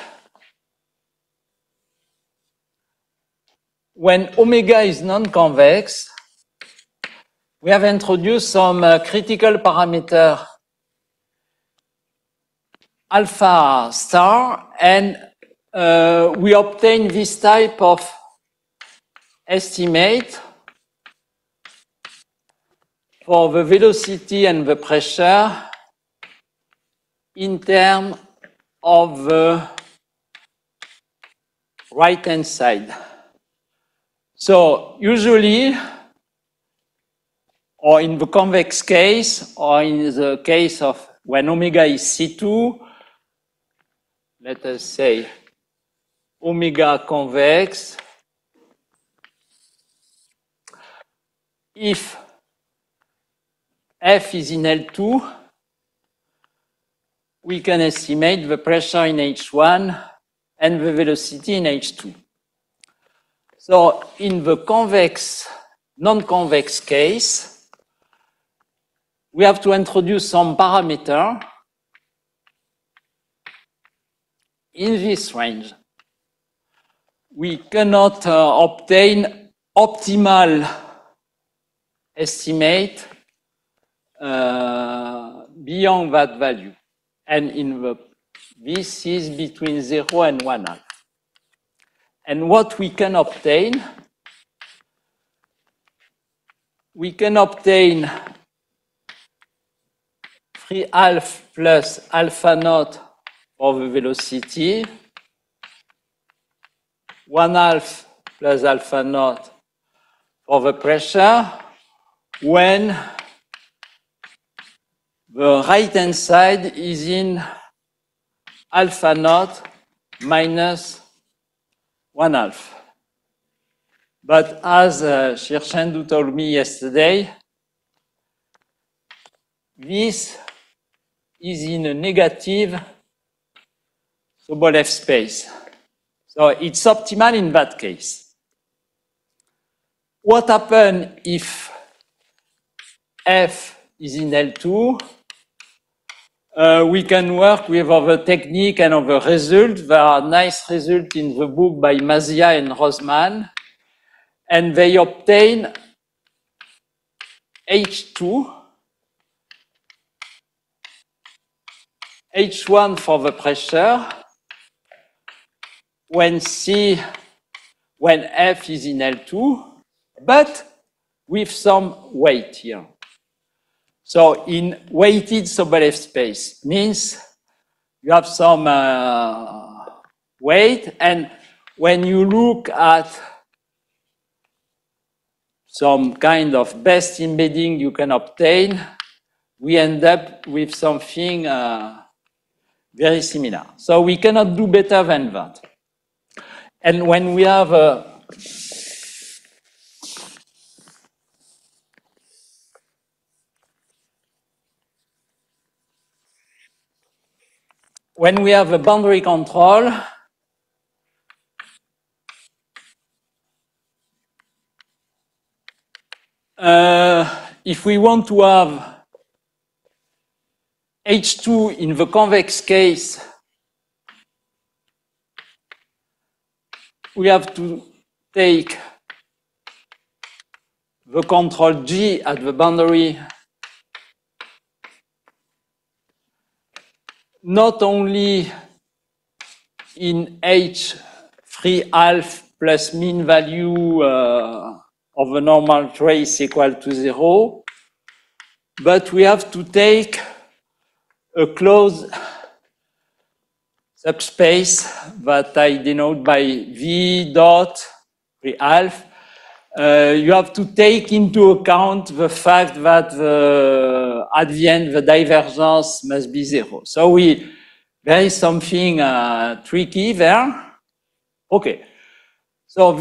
when omega is non-convex, we have introduced some critical parameter alpha star, and we obtain this type of estimate for the velocity and the pressure in terms of the right-hand side. So usually, or in the convex case, or in the case of when omega is C2, let us say omega convex, if F is in L2, we can estimate the pressure in H1 and the velocity in H2. So in the convex, non-convex case, we have to introduce some parameter in this range. We cannot obtain optimal estimate beyond that value. And in the, this is between 0 and 1/2. And what we can obtain (3 alpha plus alpha naught for the velocity, 1/2 plus alpha naught for the pressure, when the right-hand side is in alpha naught minus 1/2. But as Shirshendu told me yesterday, this is in a negative Sobolev space. So it's optimal in that case. What happens if F is in L2? We can work with other technique and other results. There are nice results in the book by Mazia and Rosman. And they obtain H2, H1 for the pressure, when F is in L2, but with some weight here. So in weighted Sobolev space means you have some weight, and when you look at some kind of best embedding you can obtain, we end up with something very similar. So we cannot do better than that. And when we have a boundary control, if we want to have H2 in the convex case, we have to take the control G at the boundary not only in H3 alpha plus mean value of a normal trace equal to 0, but we have to take a closed subspace that I denote by V dot 3 alpha. You have to take into account the fact that at the end the divergence must be 0. So there is something tricky there. Okay. So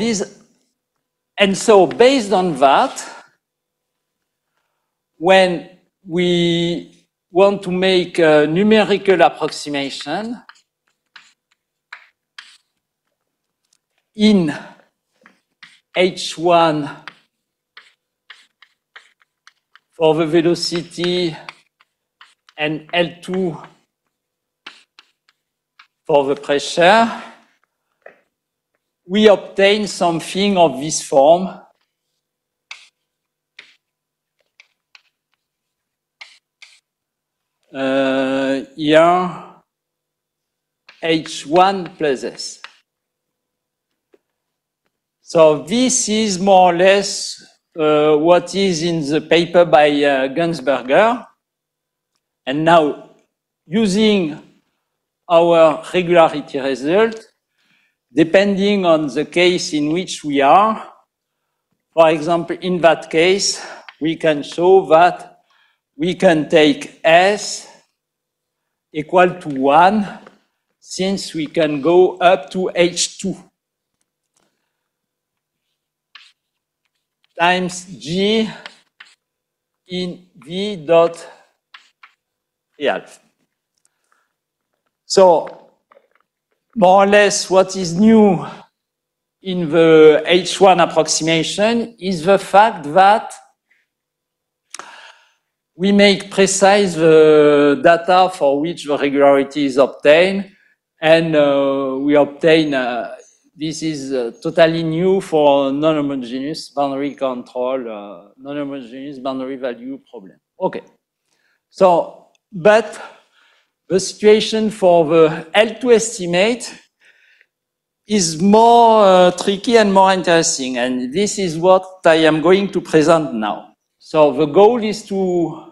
so based on that, when we want to make a numerical approximation in H1 for the velocity and L2 for the pressure, we obtain something of this form. Here, H1 plus S. So this is more or less what is in the paper by Gunzberger. And now, using our regularity result, depending on the case in which we are, for example, in that case, we can show that we can take S equal to 1, since we can go up to H2 times G in V dot 3 alpha. So, more or less, what is new in the H1 approximation is the fact that we make precise the data for which the regularity is obtained, and we obtain, this is totally new for non-homogeneous boundary control, non-homogeneous boundary value problem. Okay. So, but the situation for the L2 estimate is more tricky and more interesting, and this is what I am going to present now. So the goal is to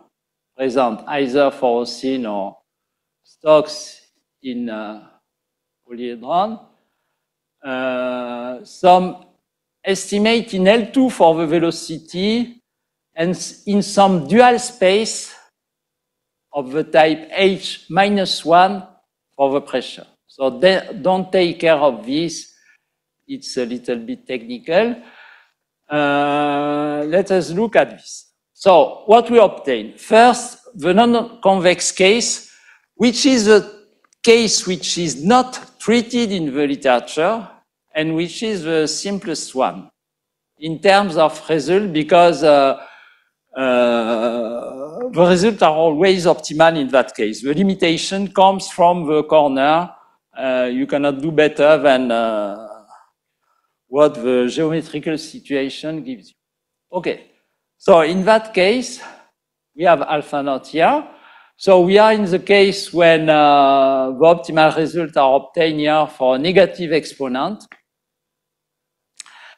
present either for Austin or Stokes in polyhedron some estimate in L2 for the velocity and in some dual space of the type H minus 1 for the pressure. So don't take care of this. It's a little bit technical. Let us look at this. So what we obtain? First, the non-convex case, which is a case which is not treated in the literature and which is the simplest one in terms of result, because the results are always optimal in that case. The limitation comes from the corner. You cannot do better than what the geometrical situation gives you. Okay, so in that case, we have alpha naught here. So we are in the case when the optimal results are obtained here for a negative exponent.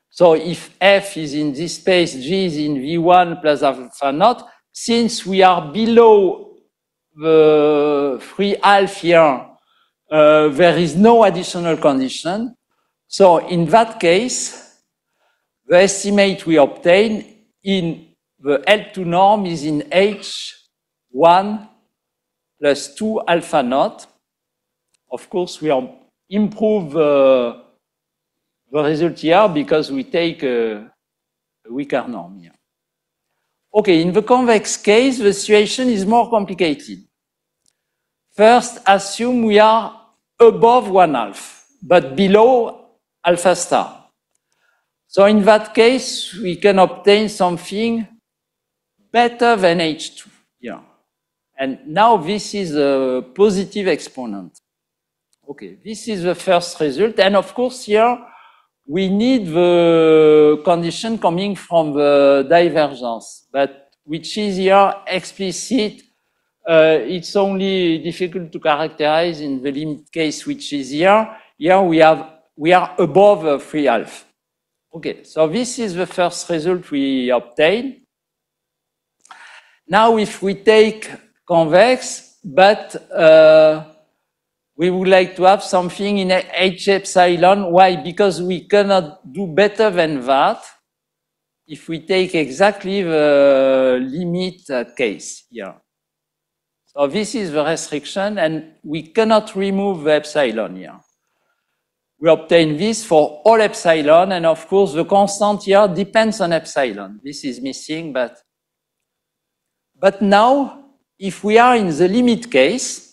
So if F is in this space, G is in V1 plus alpha naught, since we are below the 3 here, there is no additional condition. So in that case, the estimate we obtain in the L2 norm is in H1 plus 2 alpha naught. Of course, we improve the result here because we take a weaker norm here. Okay, in the convex case, the situation is more complicated. First, assume we are above 1/2, but below alpha star. So in that case, we can obtain something better than H2 here. And now this is a positive exponent. Okay, this is the first result. And of course, here we need the condition coming from the divergence, but which is here explicit. It's only difficult to characterize in the limit case, which is here. Here we are above 3/2. Okay, so this is the first result we obtain. Now, if we take convex, but we would like to have something in H epsilon. Why? Because we cannot do better than that if we take exactly the limit case here. So this is the restriction, and we cannot remove the epsilon here. We obtain this for all epsilon, and of course the constant here depends on epsilon. This is missing, but now, if we are in the limit case,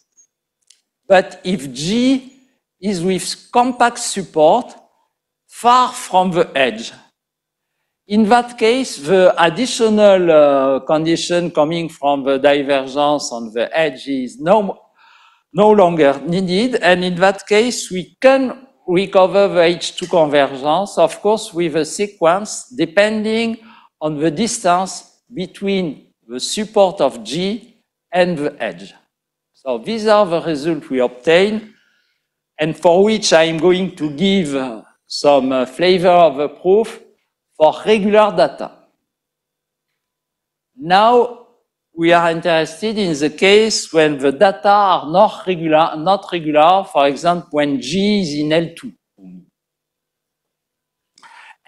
but if G is with compact support far from the edge, In that case, the additional condition coming from the divergence on the edge is no longer needed. And in that case, we can recover the H2 convergence, of course, with a sequence depending on the distance between the support of G and the edge. So these are the results we obtain, and for which I'm going to give some flavor of the proof for regular data. Now, we are interested in the case when the data are not regular, for example, when G is in L2.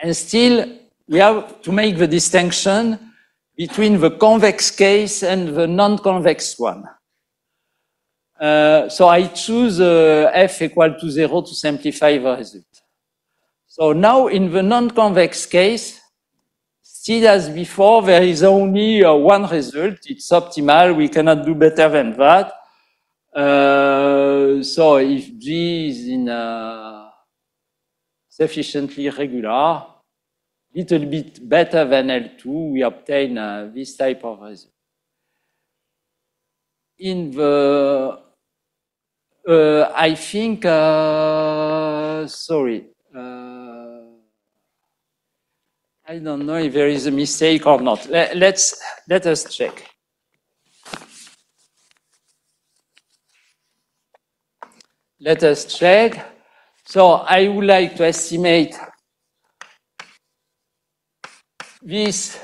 And still, we have to make the distinction between the convex case and the non-convex one. So I choose f equal to 0 to simplify the result. So now in the non-convex case, still as before, there is only one result. It's optimal. We cannot do better than that. So if G is in sufficiently regular, little bit better than L2, we obtain this type of result. In the, I think, sorry. I don't know if there is a mistake or not. Let us check. Let us check. So I would like to estimate this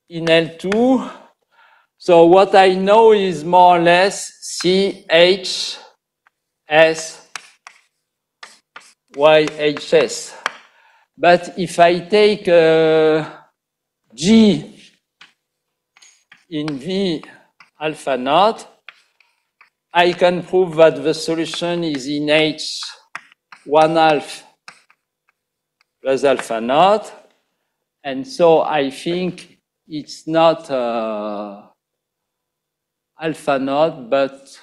in L2. So what I know is more or less CH S YHS. But if I take G in V alpha naught, I can prove that the solution is in H 1/2 plus alpha naught. And so I think it's not alpha naught, but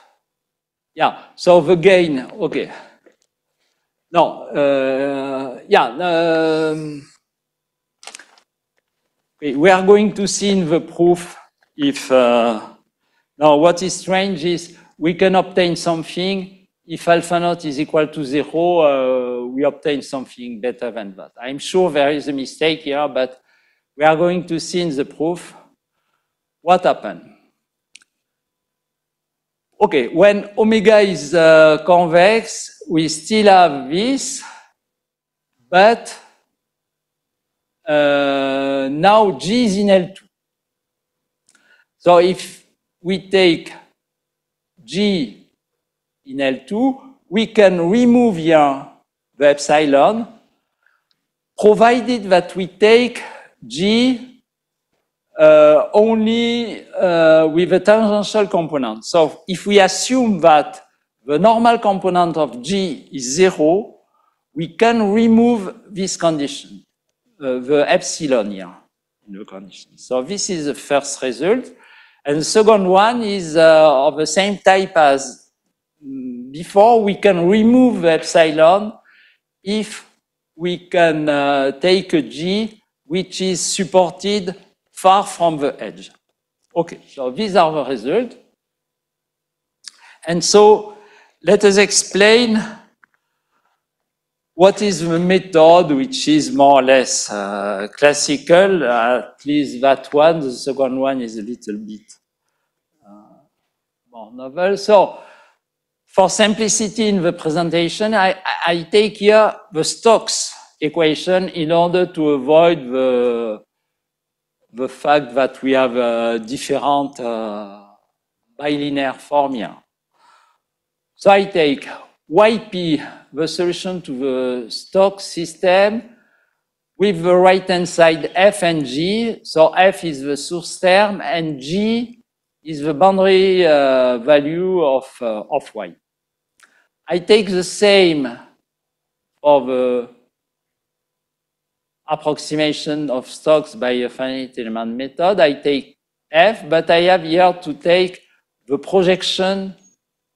yeah. So the gain, okay. No, we are going to see in the proof if, now what is strange is we can obtain something, if alpha naught is equal to 0, we obtain something better than that. I'm sure there is a mistake here, but we are going to see in the proof what happened. Okay, when omega is convex, we still have this, but now G is in L2. So if we take G in L2, we can remove here the epsilon, provided that we take G only with a tangential component. So if we assume that the normal component of G is 0, we can remove this condition, the epsilon here in the condition. So this is the first result. And the second one is of the same type as before. We can remove the epsilon if we can take a G which is supported far from the edge. Okay, so these are the results. And so let us explain what is the method which is more or less classical, at least that one. The second one is a little bit more novel. So for simplicity in the presentation, I take here the Stokes equation in order to avoid the fact that we have a different bilinear form here. So I take YP, the solution to the Stokes system, with the right-hand side F and G. So F is the source term, and G is the boundary value of Y. I take the same for the approximation of Stokes by a finite element method. I take F, but I have here to take the projection,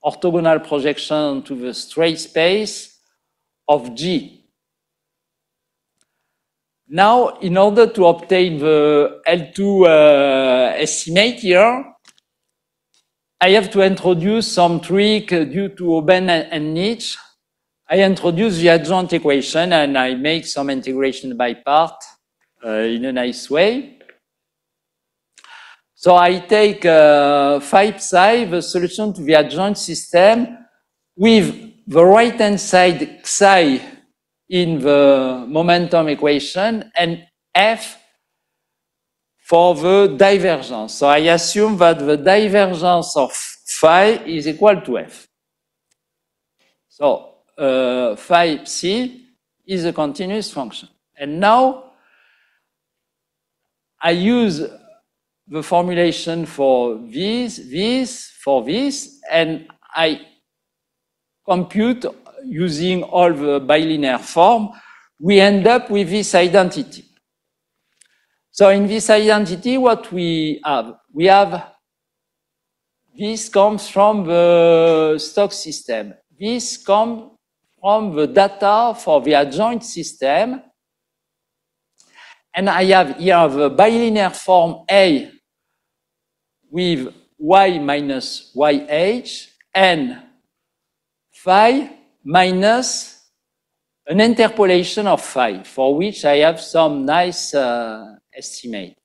orthogonal projection onto the straight space of G. Now, in order to obtain the L2 estimate here, I have to introduce some trick due to Oben and Nitsch. I introduce the adjoint equation and I make some integration by part in a nice way. So I take phi psi, the solution to the adjoint system, with the right-hand side psi in the momentum equation and F for the divergence. So I assume that the divergence of phi is equal to F. So phi psi is a continuous function. And now I use the formulation for this, and I compute using all the bilinear form. We end up with this identity. So in this identity, what we have this comes from the stock system. This comes from the data for the adjoint system. And I have here the bilinear form A with y minus yh and phi minus an interpolation of phi, for which I have some nice estimate.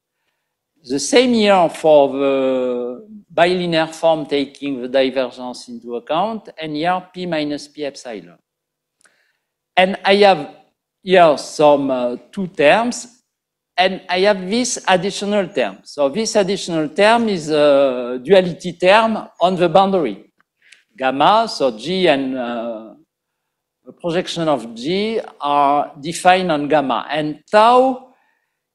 The same here for the bilinear form taking the divergence into account, and here p minus p epsilon. And I have here some two terms, and I have this additional term. So this additional term is a duality term on the boundary. Gamma, so G and the projection of G are defined on gamma. And tau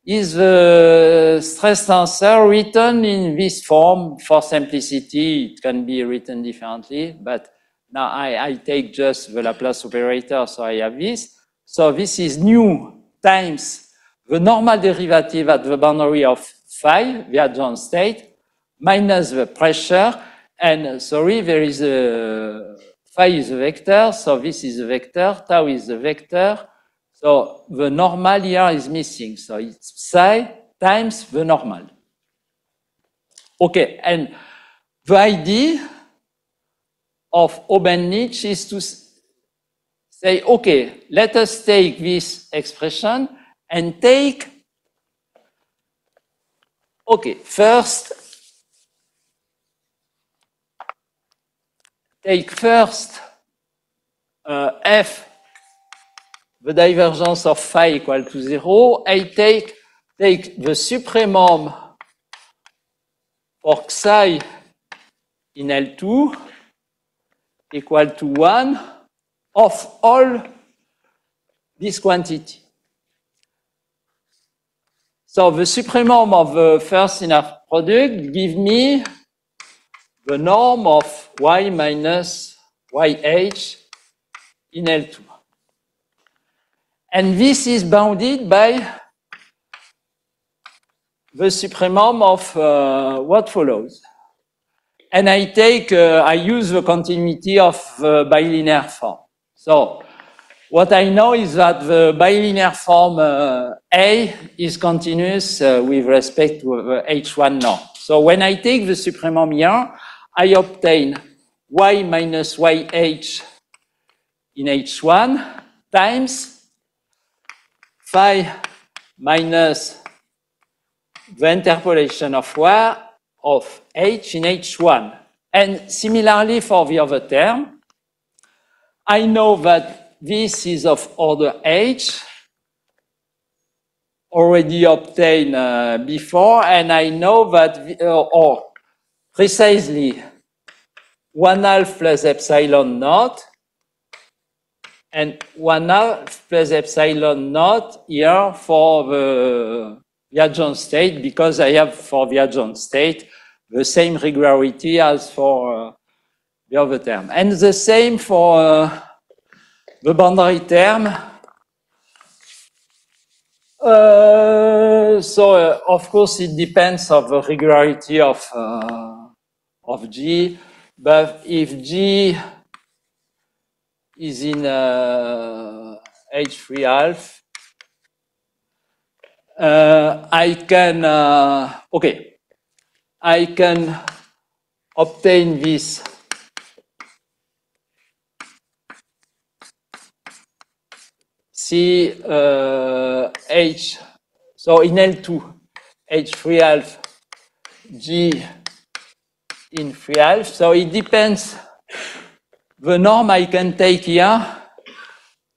is the stress tensor written in this form. For simplicity, it can be written differently, but now I take just the Laplace operator, so I have this. So this is nu times the normal derivative at the boundary of phi, the adjoint state, minus the pressure, and sorry, there is a phi is a vector, so this is a vector, tau is a vector, so the normal here is missing, so it's psi times the normal. Okay, and the idea of Oben-Nitsch is to say, okay, let us take this expression and take, okay, first, take first F, the divergence of phi equal to 0. I take the supremum for psi in L2 equal to 1 of all this quantity. So the supremum of the first inner product give me the norm of y minus yh in L2. And this is bounded by the supremum of what follows. And I use the continuity of the bilinear form. So what I know is that the bilinear form A is continuous with respect to the H1 norm. So when I take the supremum here, I obtain y minus yh in H1 times phi minus the interpolation of y of h in H1. And similarly for the other term, I know that this is of order h, already obtained before, and I know that, or precisely 1/2 plus epsilon naught, and 1/2 plus epsilon naught here for the adjoint state, because I have for the adjoint state the same regularity as for the other term. And the same for the boundary term. Of course, it depends on the regularity of G, but if G is in H3 half, I can, okay, I can obtain this C H, so in L2, H3 half G in 3 half. So it depends, the norm I can take here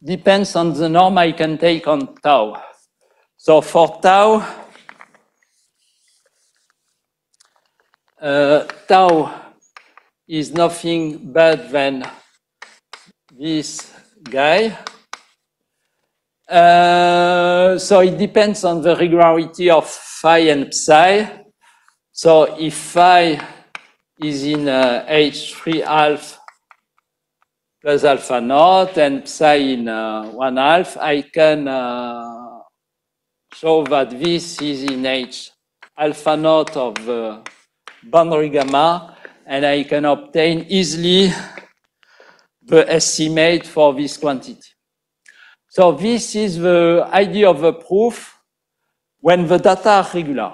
depends on the norm I can take on tau. So for tau, tau is nothing but than this guy. So it depends on the regularity of phi and psi. So if phi is in H3 half plus alpha naught and psi in 1 half, I can show that this is in H alpha naught of the boundary gamma, and I can obtain easily the estimate for this quantity. So this is the idea of the proof when the data are regular.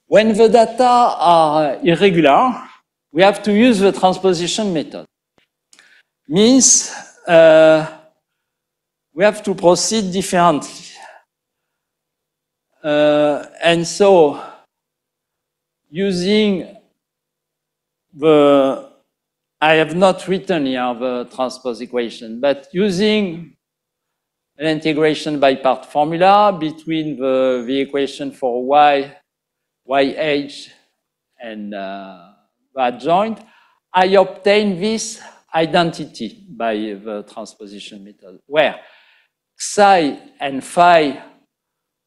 When the data are irregular, we have to use the transposition method. Means we have to proceed differently. And so using the, I have not written here the transpose equation, but using an integration by part formula between the equation for y, yh, and the adjoint, I obtain this identity by the transposition method, where psi and phi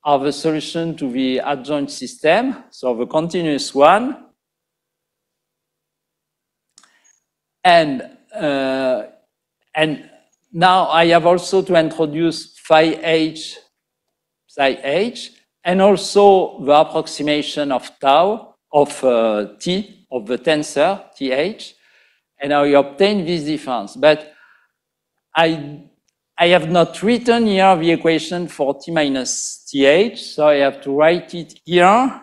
are the solution to the adjoint system, so the continuous one. And now I have also to introduce phi h, psi h, and also the approximation of tau, of t, of the tensor, th, and I obtain this difference. But I have not written here the equation for t minus th, so I have to write it here.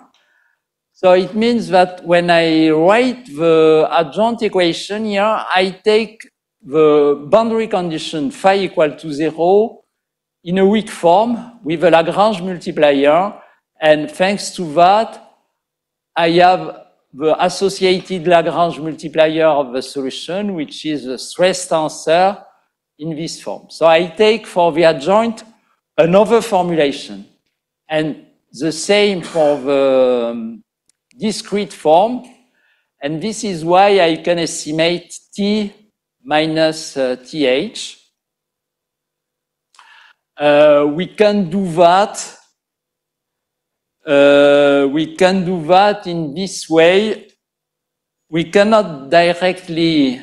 So it means that when I write the adjoint equation here, I take the boundary condition phi equal to 0 in a weak form with a Lagrange multiplier, and thanks to that, I have the associated Lagrange multiplier of the solution, which is the stress tensor in this form. So I take for the adjoint another formulation, and the same for the discrete form, and this is why I can estimate t minus th. We can do that. We can do that in this way. We cannot directly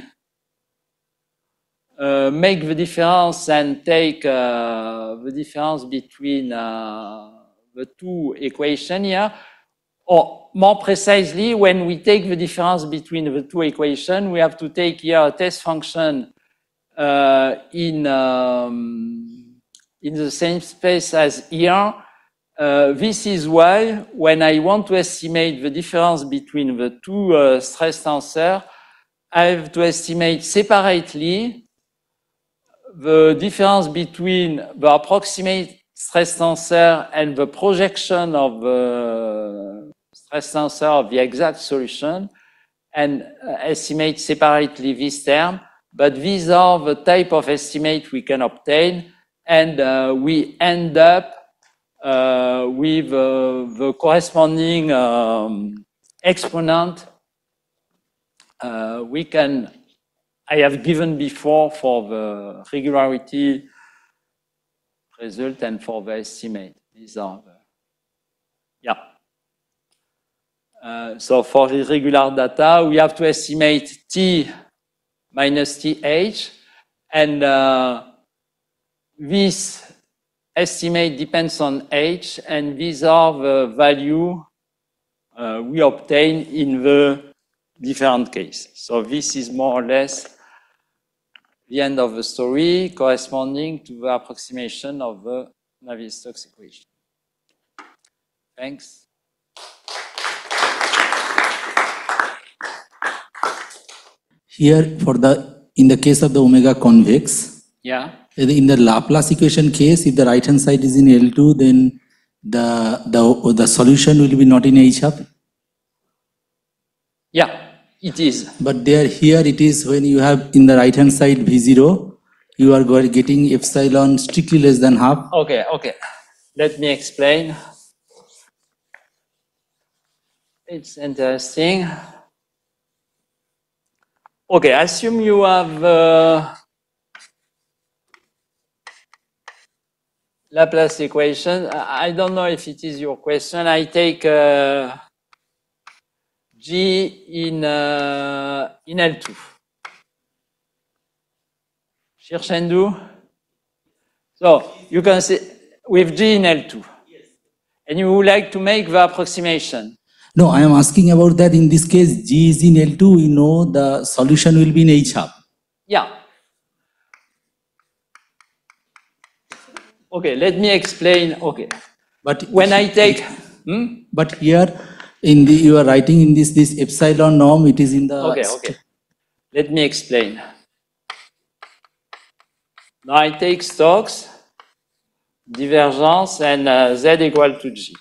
make the difference and take the difference between the two equations here. Or more precisely, when we take the difference between the two equations, we have to take here a test function in the same space as here. This is why when I want to estimate the difference between the two stress tensors, I have to estimate separately the difference between the approximate stress tensor and the projection of the stress tensor of the exact solution, and estimate separately this term. But these are the type of estimate we can obtain, and we end up with the corresponding exponent I have given before for the regularity result and for the estimate. These are the, so for the irregular data, we have to estimate t minus th, and this estimate depends on h, and these are the value we obtain in the different cases. So this is more or less the end of the story, corresponding to the approximation of the Navier-Stokes equation. Thanks. Here, in the case of the omega convex, Yeah. in the Laplace equation case, if the right hand side is in L2, then the solution will be not in H half. Yeah, it is. But here it is when you have in the right hand side V0, you are getting epsilon strictly less than half. Okay. Let me explain. It's interesting. Okay, assume you have Laplace equation. I don't know if it is your question. I take G in L2. Shishendu. So you can see with G in L2. And you would like to make the approximation. No, I am asking about that. In this case, G is in L2, we know the solution will be in H half. Yeah. Okay, let me explain. Okay. But when I take... But here, you are writing in this epsilon norm, it is in the... Okay. Let me explain. Now I take Stokes, divergence, and Z equal to G.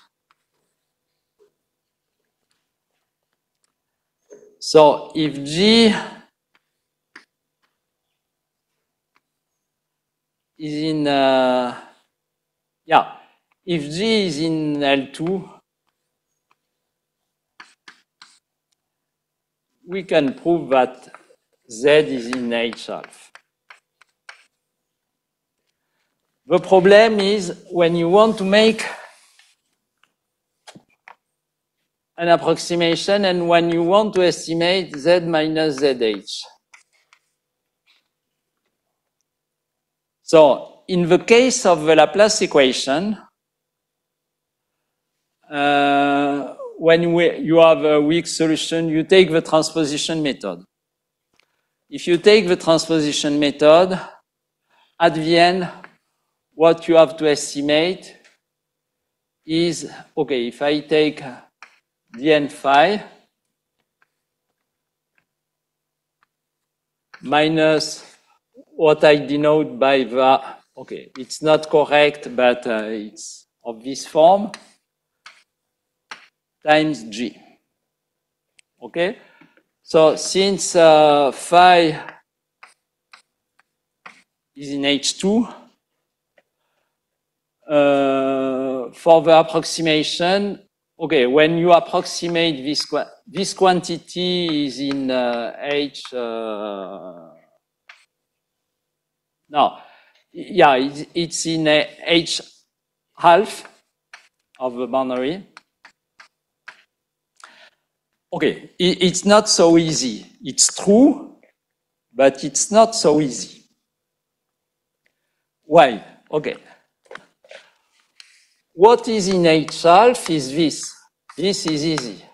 So if G is in, if G is in L2, we can prove that Z is in H half. The problem is when you want to make an approximation and when you want to estimate Z minus ZH. So in the case of the Laplace equation, when you have a weak solution, you take the transposition method. If you take the transposition method, at the end, what you have to estimate is, okay, if I take dn phi minus what I denote by the, okay, it's not correct, but it's of this form, times G. Okay? So since phi is in H2, for the approximation, okay, when you approximate this quantity is in H, no, yeah, it's in H half of the boundary. Okay, it's not so easy. It's true, but it's not so easy. Why? Okay. What is in H half is this. This is easy.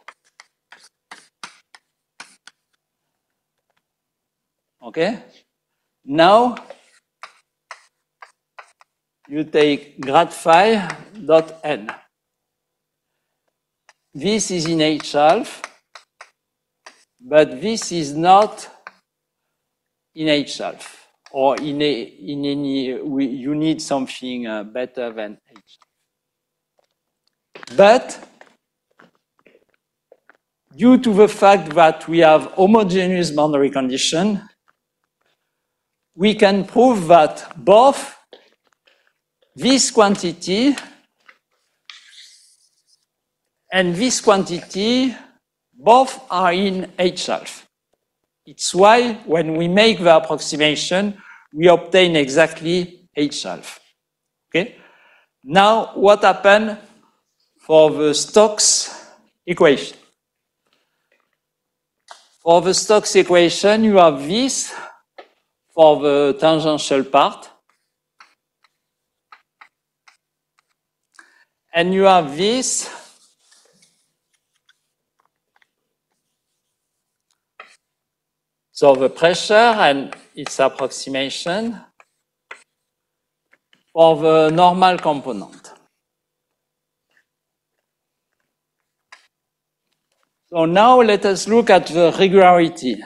Okay? Now, you take grad phi dot n. This is in H half, but this is not in H half. Or in any, you need something better than H. But due to the fact that we have homogeneous boundary condition, we can prove that both this quantity and this quantity both are in H half. It's why when we make the approximation, we obtain exactly H half. Okay? Now, what happened for the Stokes equation? For the Stokes equation, you have this for the tangential part. And you have this so the pressure and its approximation for the normal component. So now let us look at the regularity.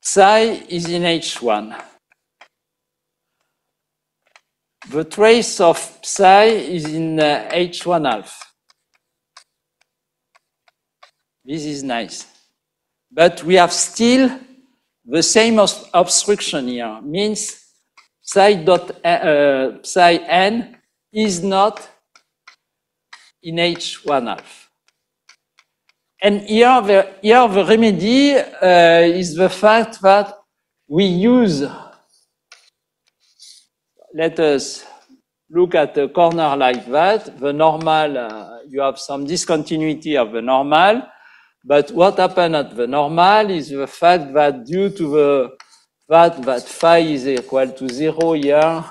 Psi is in H1. The trace of psi is in H1 half. This is nice. But we have still the same obstruction here, means psi n is not in H1 half. And here the remedy is the fact that we use, let us look at a corner like that. The normal, you have some discontinuity of the normal, but what happened at the normal is the fact that due to the fact that phi is equal to 0 here,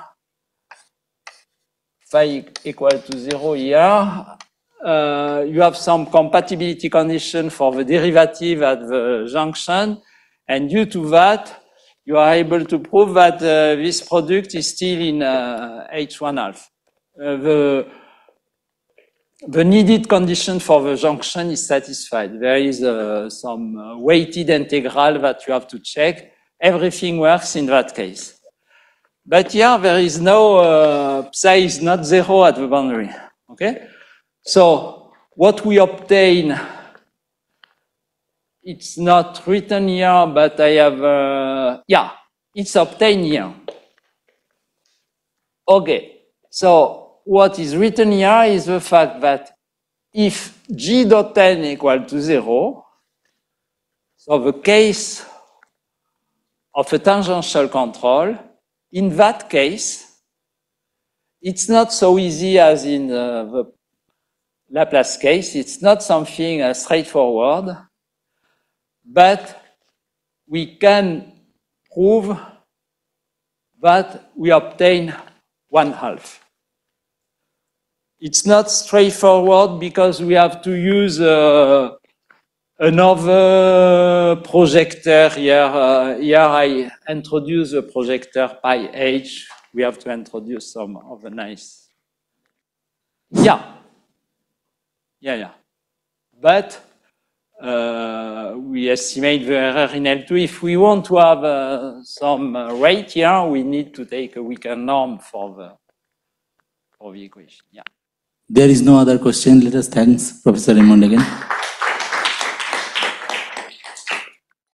phi equal to 0 here, you have some compatibility condition for the derivative at the junction, and due to that, you are able to prove that this product is still in H1 half. The needed condition for the junction is satisfied. There is some weighted integral that you have to check. Everything works in that case. But here there is no, psi is not 0 at the boundary, okay? So what we obtain, it's not written here, but I have, yeah, it's obtained here. Okay, so what is written here is the fact that if G dot n equal to 0, so the case of a tangential control, in that case, it's not so easy as in the Laplace case. It's not something straightforward, but we can prove that we obtain 1/2. It's not straightforward because we have to use another projector here. Here I introduce the projector pi h. We have to introduce some of the nice. Yeah. But we estimate the error in L2. If we want to have some rate here, we need to take a weaker norm for the equation. Yeah. There is no other question. Let us thanks Professor Raymond again.